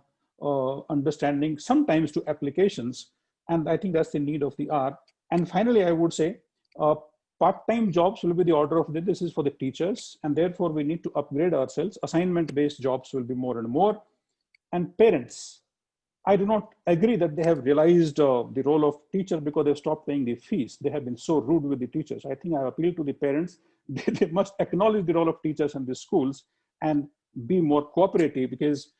understanding, sometimes to applications. And I think that's the need of the hour. And finally, I would say part-time jobs will be the order of this is for the teachers. And therefore we need to upgrade ourselves. Assignment-based jobs will be more and more. And parents, I do not agree that they have realized the role of teacher because they've stopped paying the fees. They have been so rude with the teachers. I think I appeal to the parents. They must acknowledge the role of teachers in the schools and be more cooperative, because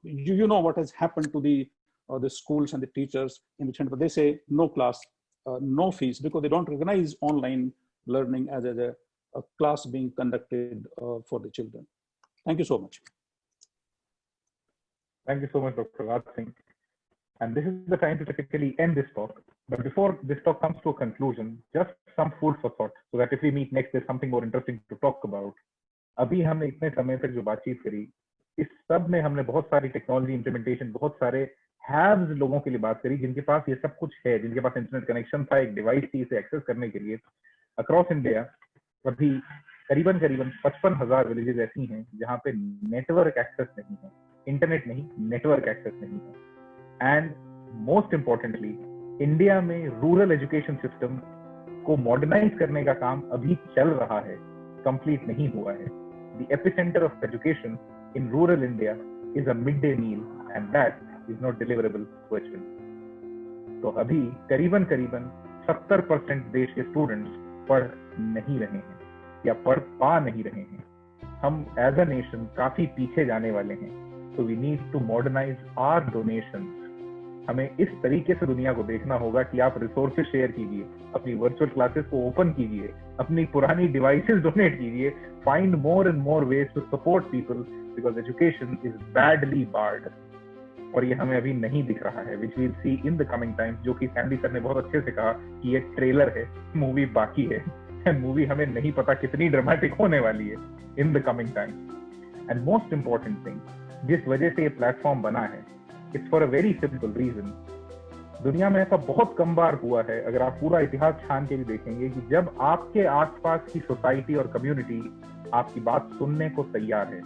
you know what has happened to the schools and the teachers in the center. But they say no class, no fees, because they don't recognize online learning as a class being conducted for the children. Thank you so much. Thank you so much, Dr. Raj Singh. And this is the time to typically end this talk. But before this talk comes to a conclusion, just some food for thought, so that if we meet next, there's something more interesting to talk about. अभी हमने इतने समय तक जो बातचीत करी, इस सब में हमने बहुत सारी टेक्नोलॉजी इंप्लीमेंटेशन, बहुत सारे हैव्स लोगों के लिए बात करी, जिनके पास ये सब कुछ है, जिनके पास इंटरनेट कनेक्शन था, एक डिवाइस थी इसे एक्सेस करने के लिए। अक्रॉस इंडिया अभी करीबन 55,000 विलेजेस ऐसी हैं जहाँ पे नेटवर्क एक्सेस नहीं है, इंटरनेट नहीं, नेटवर्क एक्सेस नहीं है। एंड मोस्ट इम्पोर्टेंटली, इंडिया में रूरल एजुकेशन सिस्टम को मॉडर्नाइज करने का काम अभी चल रहा है, कंप्लीट नहीं हुआ है। The epicenter of education in rural India is a midday meal, and that is not deliverable virtually. तो अभी करीबन 70% देश के स्टूडेंट्स पढ़ नहीं रहे हैं या पढ़ पा नहीं रहे हैं। हम एज अ नेशन काफी पीछे जाने वाले हैं। So we need to modernize our donations. हमें इस तरीके से दुनिया को देखना होगा कि आप रिसोर्सेज शेयर कीजिए, अपनी वर्चुअल क्लासेस को ओपन कीजिए, अपनी पुरानी डिवाइसेस डोनेट कीजिए, find more and more ways to support people, because education is badly barred. और ये हमें अभी नहीं दिख रहा है, which will see in the coming times, जो कि सैंडी सर ने बहुत अच्छे से कहा कि ये ट्रेलर है, मूवी बाकी है, एंड मूवी हमें नहीं पता कितनी ड्रामेटिक होने वाली है in the coming times. And most important thing, जिस वजह से ये प्लेटफॉर्म बना है, it's for a very simple reason. दुनिया में ऐसा बहुत कम बार हुआ है, अगर आप पूरा इतिहास छान के भी देखेंगे, कि जब आपके आसपास की सोसाइटी और कम्युनिटी आपकी बात सुनने को तैयार है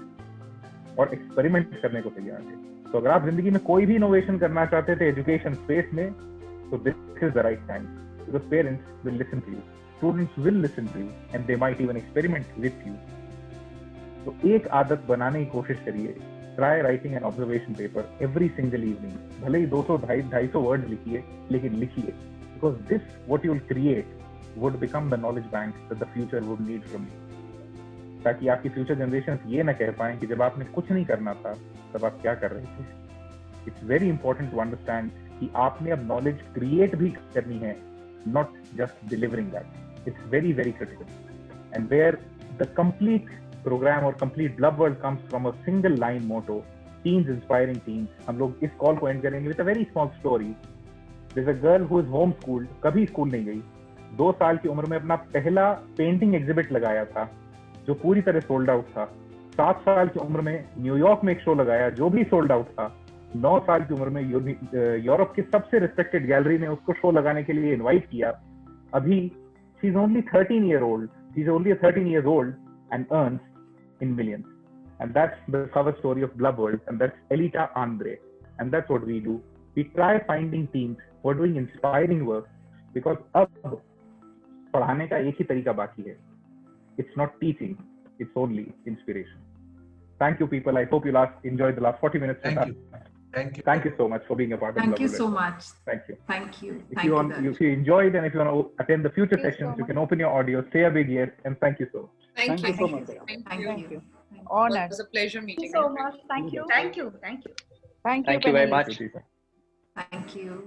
और एक्सपेरिमेंट करने को तैयार है। तो अगर आप जिंदगी में कोई भी इनोवेशन करना चाहते थे एजुकेशन स्पेस में, तो this is the right time, because parents will listen to you, students will listen to you, and they might even experiment with you. तो एक आदत बनाने की कोशिश करिए, try writing an observation paper every single evening. भले ही 200-250 word लिखिए, लेकिन लिखिए, because this what you will create would become the knowledge bank that the future would need from you. ताकि आपकी फ्यूचर जनरेशन ये ना कह पाएं कि जब आपने कुछ नहीं करना था तब आप क्या कर रहे थे। It's very important to understand कि आपने अब नॉलेज क्रिएट भी करनी है, not just delivering that. It's very very critical, and where the complete program or complete Blub World comes from a single line motto, teens inspiring teens. हम लोग इस call को एंड करेंगे with a very small story. There's a girl who is homeschooled, कभी school नहीं गई, 2 साल की उम्र में अपना पहला पेंटिंग एग्जिबिट लगाया था जो पूरी तरह सोल्ड आउट था। 7 साल की उम्र में न्यूयॉर्क में एक शो लगाया जो भी सोल्ड आउट था। 9 साल की उम्र में यूरोप की सबसे रिस्पेक्टेड गैलरी ने उसको शो लगाने के लिए इन्वाइट किया। अभी she is only 13 years old. She's only 13 years old and earns in millions. And that's the cover story of Blub World, and that's Elita Andre. And that's what we do. We try finding teams who are doing inspiring work, because अब पढ़ाने का एक ही तरीका बाकी है. It's not teaching, it's only inspiration. Thank you, people. I hope you enjoyed the last 40 minutes. Thank you. Thank you. Thank you so much for being a part of Blub World. Thank you so much. Thank you. Thank you. If you enjoyed, and if you want to attend the future sessions, you can open your audio, say a big yes, and thank you so much. Thank you so much. Thank you. Honored. It was a pleasure meeting Thank you so you. much. Thank you. Thank you. Thank you. Thank you very panelists. much. Thank you.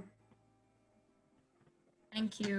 Thank you.